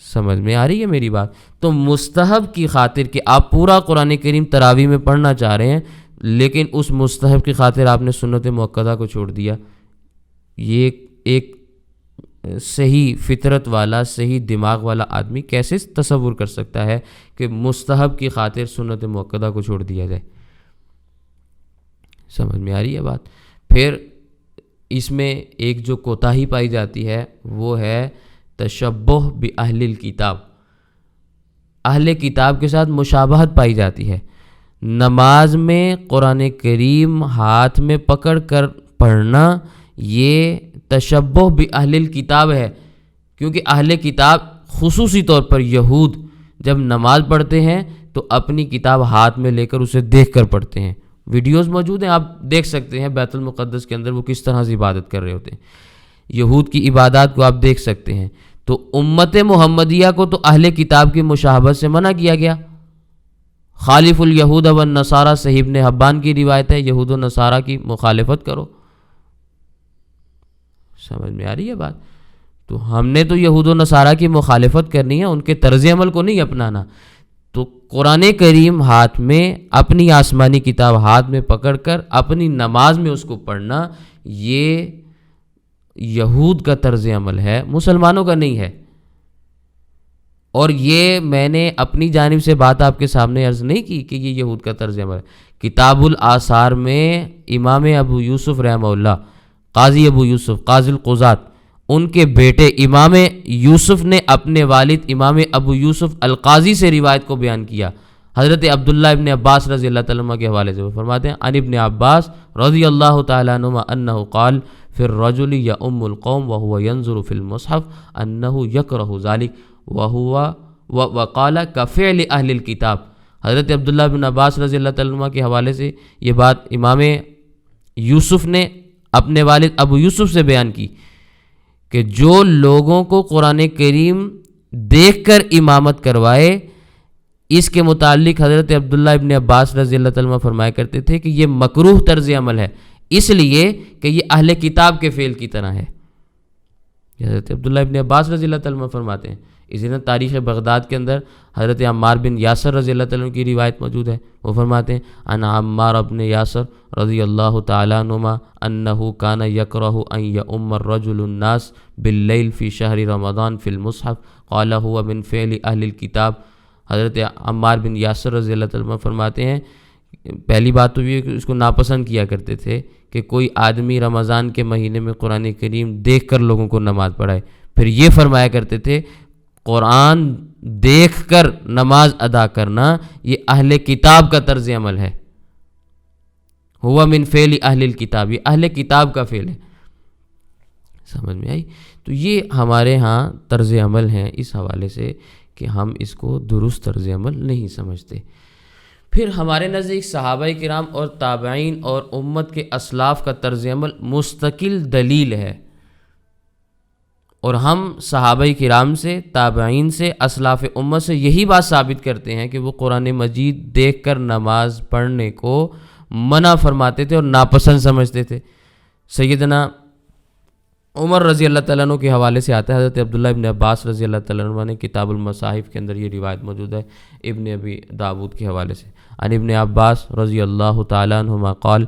سمجھ میں آ رہی ہے میری بات؟ تو مستحب کی خاطر کہ آپ پورا قرآن کریم تراویح میں پڑھنا چاہ رہے ہیں، لیکن اس مستحب کی خاطر آپ نے سنت مؤکدہ کو چھوڑ دیا، یہ ایک صحیح فطرت والا، صحیح دماغ والا آدمی کیسے تصور کر سکتا ہے کہ مستحب کی خاطر سنت مؤکدہ کو چھوڑ دیا جائے؟ سمجھ میں آ رہی ہے بات؟ پھر اس میں ایک جو کوتاہی پائی جاتی ہے وہ ہے تشبہ باہل الکتاب، اہل کتاب کے ساتھ مشابہت پائی جاتی ہے۔ نماز میں قرآن کریم ہاتھ میں پکڑ کر پڑھنا یہ تشبہ باہل الکتاب ہے، کیونکہ اہل کتاب خصوصی طور پر یہود جب نماز پڑھتے ہیں تو اپنی کتاب ہاتھ میں لے کر اسے دیکھ کر پڑھتے ہیں۔ ویڈیوز موجود ہیں، آپ دیکھ سکتے ہیں بیت المقدس کے اندر وہ کس طرح سے عبادت کر رہے ہوتے ہیں، یہود کی عبادات کو آپ دیکھ سکتے ہیں۔ تو امت محمدیہ کو تو اہل کتاب کی مشابہت سے منع کیا گیا، خالف الیہود والنصارى، صحیح ابن حبان کی روایت ہے، یہود و نصارہ کی مخالفت کرو۔ سمجھ میں آ رہی ہے بات؟ تو ہم نے تو یہود و نصارہ کی مخالفت کرنی ہے، ان کے طرز عمل کو نہیں اپنانا۔ تو قرآن کریم ہاتھ میں، اپنی آسمانی کتاب ہاتھ میں پکڑ کر اپنی نماز میں اس کو پڑھنا یہ یہود کا طرز عمل ہے، مسلمانوں کا نہیں ہے۔ اور یہ میں نے اپنی جانب سے بات آپ کے سامنے عرض نہیں کی کہ یہ یہود کا طرز عمل ہے۔ کتاب الآثار میں امام ابو یوسف رحمہ اللہ، قاضی ابو یوسف قاضی القضات، ان کے بیٹے امام یوسف نے اپنے والد امام ابو یوسف القاضی سے روایت کو بیان کیا، حضرت عبداللہ ابن عباس رضی اللہ تعالیٰ عنہ کے حوالے سے وہ فرماتے ہیں عن ابن عباس رضی اللہ تعالیٰ عنہما انہ قال فی الرجل یؤم القوم وهو ينظر في المصحف انہ یکرہ ذلک وقال کفعل اہل الکتاب۔ حضرت عبداللہ بن عباس رضی اللہ تعالیٰ عنہ کے حوالے سے یہ بات امام یوسف نے اپنے والد ابو یوسف سے بیان کی کہ جو لوگوں کو قرآن کریم دیکھ کر امامت کروائے، اس کے متعلق حضرت عبداللہ ابن عباس رضی اللہ تعالیٰ عنہ فرمایا کرتے تھے کہ یہ مکروہ طرز عمل ہے، اس لیے کہ یہ اہل کتاب کے فعل کی طرح ہے۔ حضرت عبداللہ ابن عباس رضی اللہ تعالیٰ عنہ فرماتے ہیں۔ اسی طرح تاریخ بغداد کے اندر حضرت عمار بن یاسر رضی اللہ تعالیٰ عنہ کی روایت موجود ہے، وہ فرماتے ہیں ان عمار بن یاسر رضی اللہ تعالیٰ عنہما انہ کان یکرہ ان یؤم الرجل الناس باللیل فی شہر رمضان فی المصحف قال هو من فعل اہل الکتاب۔ حضرت عمار بن یاسر رضی اللہ تعالیٰ عنہ فرماتے ہیں پہلی بات تو یہ کہ اس کو ناپسند کیا کرتے تھے کہ کوئی آدمی رمضان کے مہینے میں قرآن کریم دیکھ کر لوگوں کو نماز پڑھائے، پھر یہ فرمایا کرتے تھے قرآن دیکھ کر نماز ادا کرنا یہ اہل کتاب کا طرز عمل ہے، ہوا من فعل اہل الکتاب، یہ اہل کتاب کا فعل ہے۔ سمجھ میں آئی؟ تو یہ ہمارے ہاں طرز عمل ہیں اس حوالے سے کہ ہم اس کو درست طرز عمل نہیں سمجھتے۔ پھر ہمارے نزدیک صحابہ کرام اور تابعین اور امت کے اسلاف کا طرز عمل مستقل دلیل ہے، اور ہم صحابہ کرام سے، تابعین سے، اسلاف امت سے یہی بات ثابت کرتے ہیں کہ وہ قرآن مجید دیکھ کر نماز پڑھنے کو منع فرماتے تھے اور ناپسند سمجھتے تھے۔ سیدنا عمر رضی اللہ تعالیٰ عنہ کے حوالے سے آتا ہے، حضرت عبداللہ ابن عباس رضی اللہ تعالیٰ عنہ نے کتاب المصاحف کے اندر یہ روایت موجود ہے ابن ابی داود کے حوالے سے، عن ابن عباس رضی اللہ تعالیٰ عنہما قال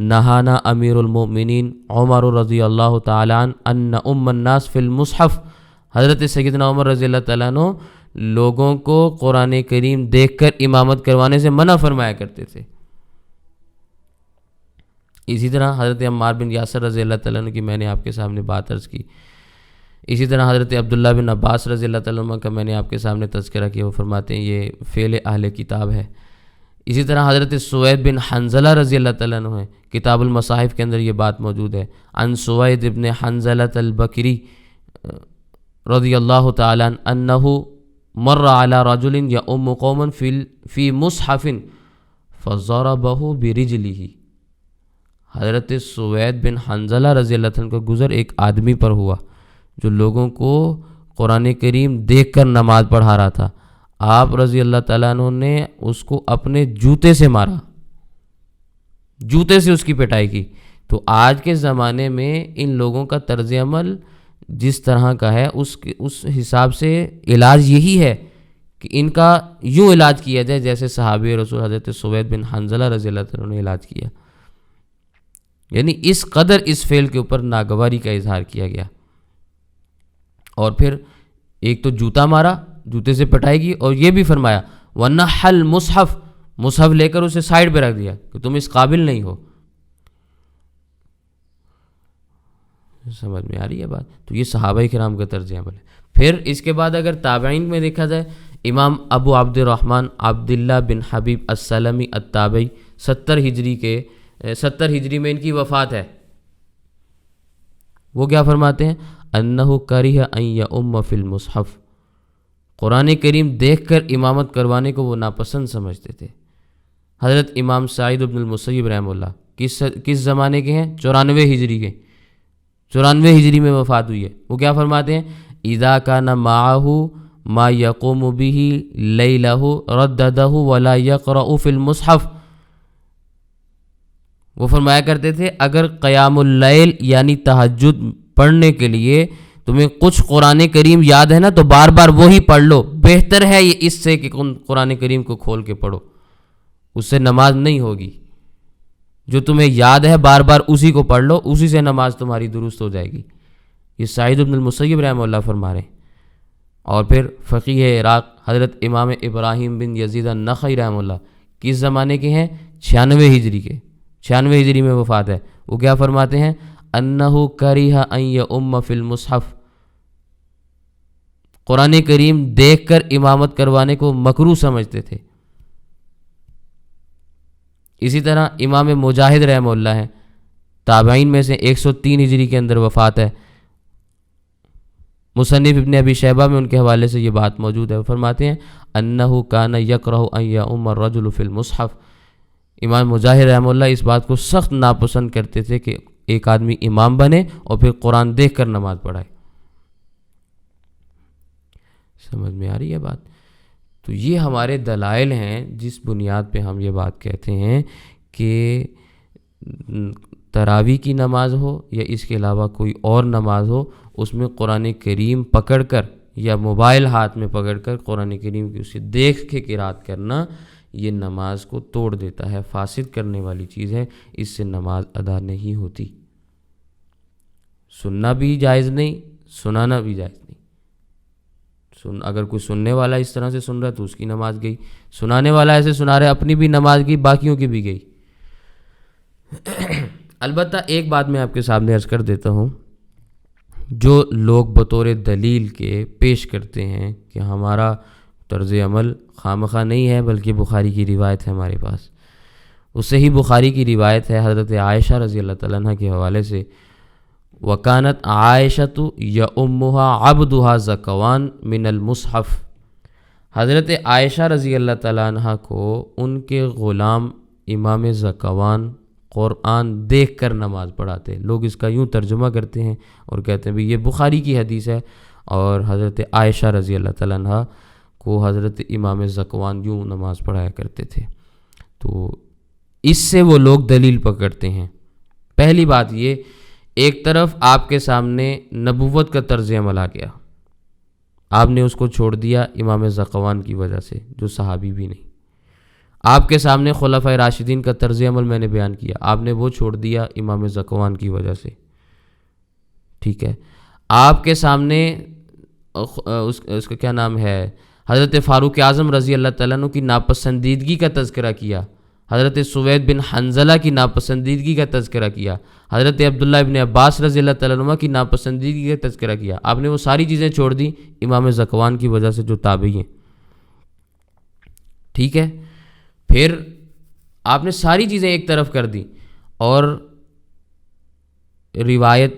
نہانا امیر المؤمنین عمر رضی اللہ تعالیٰ عنہ ان ام الناس فی المصحف۔ حضرت سیدنا عمر رضی اللہ تعالیٰ عنہ لوگوں کو قرآن کریم دیکھ کر امامت کروانے سے منع فرمایا کرتے تھے۔ اسی طرح حضرت عمار بن یاسر رضی اللہ تعالیٰ عنہ کی میں نے آپ کے سامنے بات عرض کی، اسی طرح حضرت عبداللہ بن عباس رضی اللہ تعالیٰ عنہ کا میں نے آپ کے سامنے تذکرہ کیا، وہ فرماتے ہیں یہ فعل اہل کتاب ہے۔ اسی طرح حضرت سوید بن حنظلہ رضی اللہ تعالیٰ عنہ ہے، کتاب المصاحف کے اندر یہ بات موجود ہے، عن سوید بن حنظلہ البکری رضی اللہ تعالیٰ عنہ انہ مر علی رجل یؤم قوما فی مصحف فضربہ برجلہ۔ حضرت سوید بن حنظلہ رضی اللہ عنہ کا گزر ایک آدمی پر ہوا جو لوگوں کو قرآن کریم دیکھ کر نماز پڑھا رہا تھا، آپ رضی اللہ تعالیٰ عنہ نے اس کو اپنے جوتے سے مارا، جوتے سے اس کی پٹائی کی۔ تو آج کے زمانے میں ان لوگوں کا طرز عمل جس طرح کا ہے اس حساب سے علاج یہی ہے کہ ان کا یوں علاج کیا جائے جیسے صحابی رسول حضرت سوید بن حنظلہ رضی اللہ تعالیٰ عنہ نے علاج کیا، یعنی اس قدر اس فعل کے اوپر ناگواری کا اظہار کیا گیا۔ اور پھر ایک تو جوتا مارا، جوتے سے پٹائی کی، اور یہ بھی فرمایا وَنَحَّ الْمُصْحَفَ، مصحف لے کر اسے سائڈ پہ رکھ دیا کہ تم اس قابل نہیں ہو۔ سمجھ میں آ رہی ہے بات؟ تو یہ صحابہ کرام کا طرز عمل ہے۔ پھر اس کے بعد اگر تابعین میں دیکھا جائے، امام ابو عبد الرحمن عبداللہ بن حبیب السلمی التابعی 70 ہجری میں ان کی وفات ہے، وہ کیا فرماتے ہیں؟ انہ کرہ ان یؤم فی المصحف، قرآن کریم دیکھ کر امامت کروانے کو وہ ناپسند سمجھتے تھے۔ حضرت امام سعید بن المسیب رحمہ اللہ کس زمانے کے ہیں؟ 94 ہجری کے، 94 ہجری میں وفات ہوئی ہے۔ وہ کیا فرماتے ہیں؟ اذا کان معہ ما یقوم بہ لیلہ رددہ ولا یقرأ فی المصحف۔ وہ فرمایا کرتے تھے اگر قیام اللیل یعنی تہجد پڑھنے کے لیے تمہیں کچھ قرآن کریم یاد ہے نا تو بار بار وہی پڑھ لو، بہتر ہے یہ اس سے کہ قرآن کریم کو کھول کے پڑھو، اس سے نماز نہیں ہوگی۔ جو تمہیں یاد ہے بار بار اسی کو پڑھ لو، اسی سے نماز تمہاری درست ہو جائے گی۔ یہ سعید بن المسیب رحمہ اللہ فرما رہے ہیں۔ اور پھر فقیہ عراق حضرت امام ابراہیم بن یزید النخعی رحمہ اللہ کس زمانے کے ہیں؟ 96 ہجری کے، 96 ہجری میں وفات ہے۔ وہ کیا فرماتے ہیں؟ انہ کرہ ان یؤم فی المصحف، قرآن کریم دیکھ کر امامت کروانے کو مکروہ سمجھتے تھے۔ اسی طرح امام مجاہد رحمہ اللہ ہیں، تابعین میں سے 103 ہجری کے اندر وفات ہے۔ مصنف ابن ابی شیبہ میں ان کے حوالے سے یہ بات موجود ہے، وہ فرماتے ہیں انہ کان یکرہ ان یؤم الرجل فی المصحف، امام مجاہد رحمہ اللہ اس بات کو سخت ناپسند کرتے تھے کہ ایک آدمی امام بنے اور پھر قرآن دیکھ کر نماز پڑھائے۔ سمجھ میں آ رہی ہے بات؟ تو یہ ہمارے دلائل ہیں جس بنیاد پہ ہم یہ بات کہتے ہیں کہ تراویح کی نماز ہو یا اس کے علاوہ کوئی اور نماز ہو، اس میں قرآن کریم پکڑ کر یا موبائل ہاتھ میں پکڑ کر قرآن کریم کی اسے دیکھ کے قرات کرنا، یہ نماز کو توڑ دیتا ہے، فاسد کرنے والی چیز ہے، اس سے نماز ادا نہیں ہوتی۔ سننا بھی جائز نہیں، سنانا بھی جائز نہیں۔ اگر کوئی سننے والا اس طرح سے سن رہا ہے تو اس کی نماز گئی، سنانے والا ایسے سنا رہا ہے اپنی بھی نماز گئی، باقیوں کی بھی گئی۔ البتہ ایک بات میں آپ کے سامنے عرض کر دیتا ہوں، جو لوگ بطور دلیل کے پیش کرتے ہیں کہ ہمارا طرز عمل خامخواہ نہیں ہے بلکہ بخاری کی روایت ہے ہمارے پاس، اس سے ہی بخاری کی روایت ہے حضرت عائشہ رضی اللہ تعالیٰ عنہ کے حوالے سے، وَكَانَتْ عَائِشَةُ يَأُمُّهَا عَبْدُهَا زَكَوَانَ مِنَ الْمُصْحَفِ، حضرت عائشہ رضی اللہ تعالیٰ عنہ کو ان کے غلام امام زکوان قرآن دیکھ کر نماز پڑھاتے۔ لوگ اس کا یوں ترجمہ کرتے ہیں اور کہتے ہیں بھی یہ بخاری کی حدیث ہے، اور حضرت عائشہ رضی اللہ تعالیٰ عنہ کو حضرت امام زکوان یوں نماز پڑھایا کرتے تھے۔ تو اس سے وہ لوگ دلیل پکڑتے ہیں۔ پہلی بات یہ، ایک طرف آپ کے سامنے نبوت کا طرز عمل آ گیا، آپ نے اس کو چھوڑ دیا امام زکوان کی وجہ سے جو صحابی بھی نہیں۔ آپ کے سامنے خلفائے راشدین کا طرز عمل میں نے بیان کیا، آپ نے وہ چھوڑ دیا امام زکوان کی وجہ سے، ٹھیک ہے۔ آپ کے سامنے اس کا کیا نام ہے، حضرت فاروق اعظم رضی اللہ تعالیٰ عنہ کی ناپسندیدگی کا تذکرہ کیا، حضرت سوید بن حنظلہ کی ناپسندیدگی کا تذکرہ کیا، حضرت عبداللہ ابن عباس رضی اللہ تعالیٰ عنہ کی ناپسندیدگی کا تذکرہ کیا، آپ نے وہ ساری چیزیں چھوڑ دیں امام زکوان کی وجہ سے جو تابعی ہیں، ٹھیک ہے۔ پھر آپ نے ساری چیزیں ایک طرف کر دی اور روایت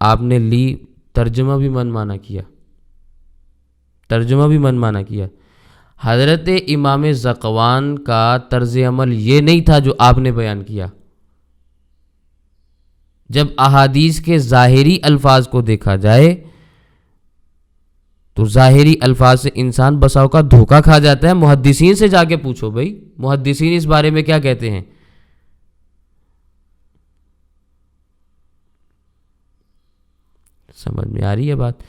آپ نے لی، ترجمہ بھی من مانا کیا، ترجمہ بھی من مانا کیا۔ حضرت امام زکوان کا طرز عمل یہ نہیں تھا جو آپ نے بیان کیا۔ جب احادیث کے ظاہری الفاظ کو دیکھا جائے تو ظاہری الفاظ سے انسان بسا اوقات دھوکہ کھا جاتا ہے۔ محدثین سے جا کے پوچھو بھائی، محدثین اس بارے میں کیا کہتے ہیں۔ سمجھ میں آ رہی ہے بات؟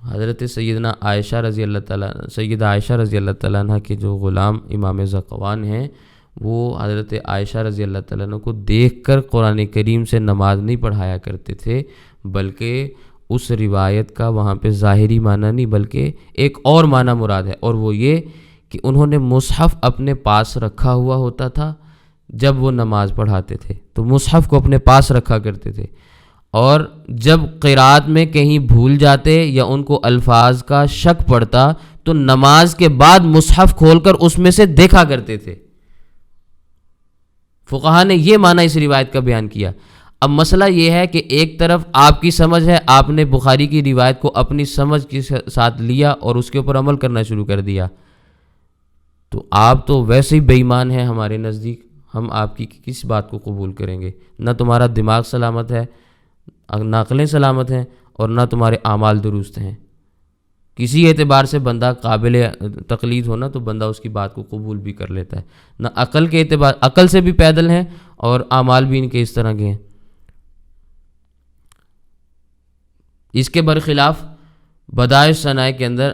حضرت سیدہ عائشہ رضی اللہ تعالیٰ عنہ کے جو غلام امام زکوان ہیں، وہ حضرت عائشہ رضی اللہ تعالیٰ عنہ کو دیکھ کر قرآن کریم سے نماز نہیں پڑھایا کرتے تھے، بلکہ اس روایت کا وہاں پہ ظاہری معنی نہیں بلکہ ایک اور معنی مراد ہے، اور وہ یہ کہ انہوں نے مصحف اپنے پاس رکھا ہوا ہوتا تھا جب وہ نماز پڑھاتے تھے، تو مصحف کو اپنے پاس رکھا کرتے تھے، اور جب قرات میں کہیں بھول جاتے یا ان کو الفاظ کا شک پڑتا تو نماز کے بعد مصحف کھول کر اس میں سے دیکھا کرتے تھے۔ فقہا نے یہ معنی اس روایت کا بیان کیا۔ اب مسئلہ یہ ہے کہ ایک طرف آپ کی سمجھ ہے، آپ نے بخاری کی روایت کو اپنی سمجھ کے ساتھ لیا اور اس کے اوپر عمل کرنا شروع کر دیا، تو آپ تو ویسے ہی بے ایمان ہیں ہمارے نزدیک، ہم آپ کی کس بات کو قبول کریں گے؟ نہ تمہارا دماغ سلامت ہے، نہ عقلیں سلامت ہیں، اور نہ تمہارے اعمال درست ہیں۔ کسی اعتبار سے بندہ قابل تقلید ہونا تو بندہ اس کی بات کو قبول بھی کر لیتا ہے، نہ عقل کے اعتبار، عقل سے بھی پیدل ہیں اور اعمال بھی ان کے اس طرح کے ہیں۔ اس کے برخلاف بدائع ثنائے کے اندر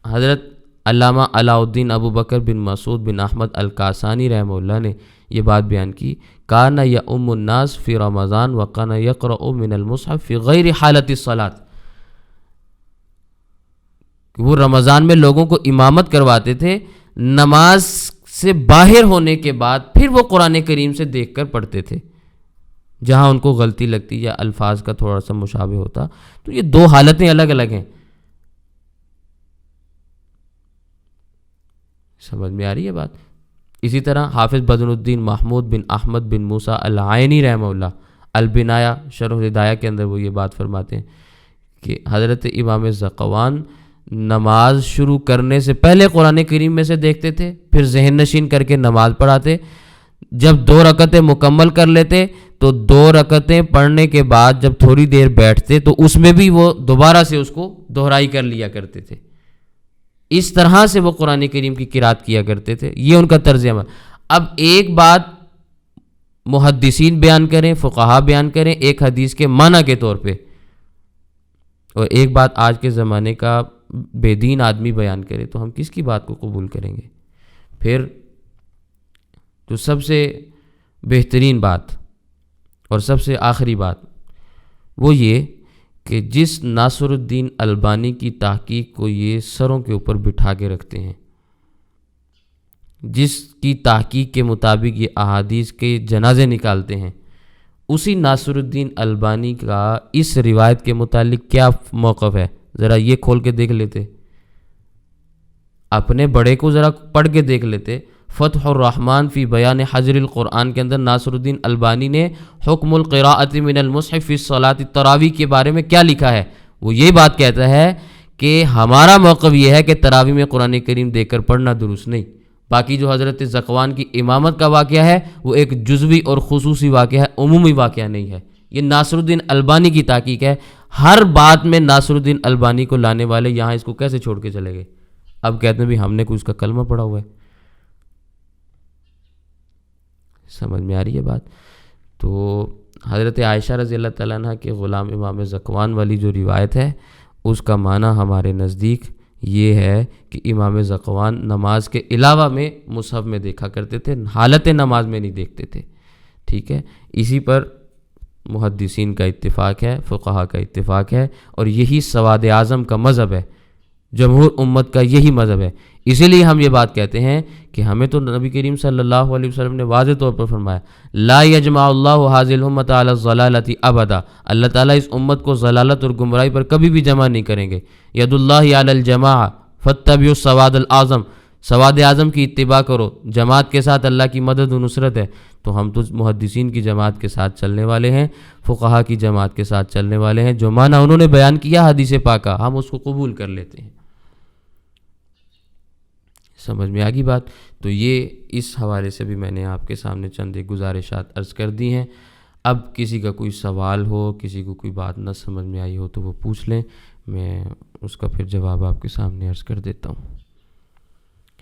حضرت علامہ علاء الدین ابو بکر بن مسعود بن احمد الکاسانی رحمہ اللہ نے یہ بات بیان کی، کان یؤم الناس فی رمضان وکان یقرأ من المصحف فی غیر حالت الصلاۃ، وہ رمضان میں لوگوں کو امامت کرواتے تھے، نماز سے باہر ہونے کے بعد پھر وہ قرآن کریم سے دیکھ کر پڑھتے تھے، جہاں ان کو غلطی لگتی یا الفاظ کا تھوڑا سا مشابہ ہوتا۔ تو یہ دو حالتیں الگ الگ ہیں، سمجھ میں آ رہی ہے بات؟ اسی طرح حافظ بدر الدین محمود بن احمد بن موسیٰ العینی رحمہ اللہ البنایہ شرح الہدایہ کے اندر وہ یہ بات فرماتے ہیں کہ حضرت امام زکوان نماز شروع کرنے سے پہلے قرآن کریم میں سے دیکھتے تھے، پھر ذہن نشین کر کے نماز پڑھاتے، جب 2 رکعتیں مکمل کر لیتے تو 2 رکعتیں پڑھنے کے بعد جب تھوڑی دیر بیٹھتے تو اس میں بھی وہ دوبارہ سے اس کو دہرائی کر لیا کرتے تھے۔ اس طرح سے وہ قرآن کریم کی قرات کیا کرتے تھے، یہ ان کا طرز عمل۔ اب ایک بات محدثین بیان کریں، فقہا بیان کریں ایک حدیث کے معنی کے طور پہ، اور ایک بات آج کے زمانے کا بے دین آدمی بیان کرے، تو ہم کس کی بات کو قبول کریں گے؟ پھر جو سب سے بہترین بات اور سب سے آخری بات وہ یہ کہ جس ناصر الدین البانی کی تحقیق کو یہ سروں کے اوپر بٹھا کے رکھتے ہیں، جس کی تحقیق کے مطابق یہ احادیث کے جنازے نکالتے ہیں، اسی ناصر الدین البانی کا اس روایت کے متعلق کیا موقف ہے؟ ذرا یہ کھول کے دیکھ لیتے، اپنے بڑے کو ذرا پڑھ کے دیکھ لیتے۔ فتح الرحمن فی بیان حجر القرآن کے اندر ناصر الدین البانی نے حکم القراءۃ من المصحف فی الصلاۃ التراویح کے بارے میں کیا لکھا ہے؟ وہ یہ بات کہتا ہے کہ ہمارا موقف یہ ہے کہ تراویح میں قرآن کریم دیکھ کر پڑھنا درست نہیں۔ باقی جو حضرت زکوان کی امامت کا واقعہ ہے وہ ایک جزوی اور خصوصی واقعہ ہے، عمومی واقعہ نہیں ہے۔ یہ ناصر الدین البانی کی تحقیق ہے۔ ہر بات میں ناصر الدین البانی کو لانے والے یہاں اس کو کیسے چھوڑ کے چلے گئے؟ اب کہتے ہیں بھی ہم نے کوئی اس کا کلمہ پڑھا ہوا ہے۔ سمجھ میں آ رہی ہے بات؟ تو حضرت عائشہ رضی اللہ تعالیٰ عنہ کے غلام امام زکوان والی جو روایت ہے اس کا معنی ہمارے نزدیک یہ ہے کہ امام زکوان نماز کے علاوہ میں مصحف میں دیکھا کرتے تھے، حالت نماز میں نہیں دیکھتے تھے، ٹھیک ہے؟ اسی پر محدثین کا اتفاق ہے، فقہا کا اتفاق ہے، اور یہی سواد اعظم کا مذہب ہے، جمہور امت کا یہی مذہب ہے۔ اسی لیے ہم یہ بات کہتے ہیں کہ ہمیں تو نبی کریم صلی اللہ علیہ وسلم نے واضح طور پر فرمایا لا یجمع اللہ ھذہ الامۃ علی الضلالۃ ابدا، اللہ تعالیٰ اس امت کو ضلالت اور گمراہی پر کبھی بھی جمع نہیں کریں گے۔ ید اللہ علی الجماعہ فاتبعوا السواد الاعظم، سواد اعظم کی اتباع کرو، جماعت کے ساتھ اللہ کی مدد و نصرت ہے۔ تو ہم تو محدثین کی جماعت کے ساتھ چلنے والے ہیں، فقہا کی جماعت کے ساتھ چلنے والے ہیں، جو معنی انہوں نے بیان کیا حدیث پاکہ ہم اس کو قبول کر لیتے ہیں۔ سمجھ میں آگی بات؟ تو یہ اس حوالے سے بھی میں نے آپ کے سامنے چند ایک گزارشات عرض کر دی ہیں۔ اب کسی کا کوئی سوال ہو، کسی کو کوئی بات نہ سمجھ میں آئی ہو تو وہ پوچھ لیں، میں اس کا پھر جواب آپ کے سامنے عرض کر دیتا ہوں۔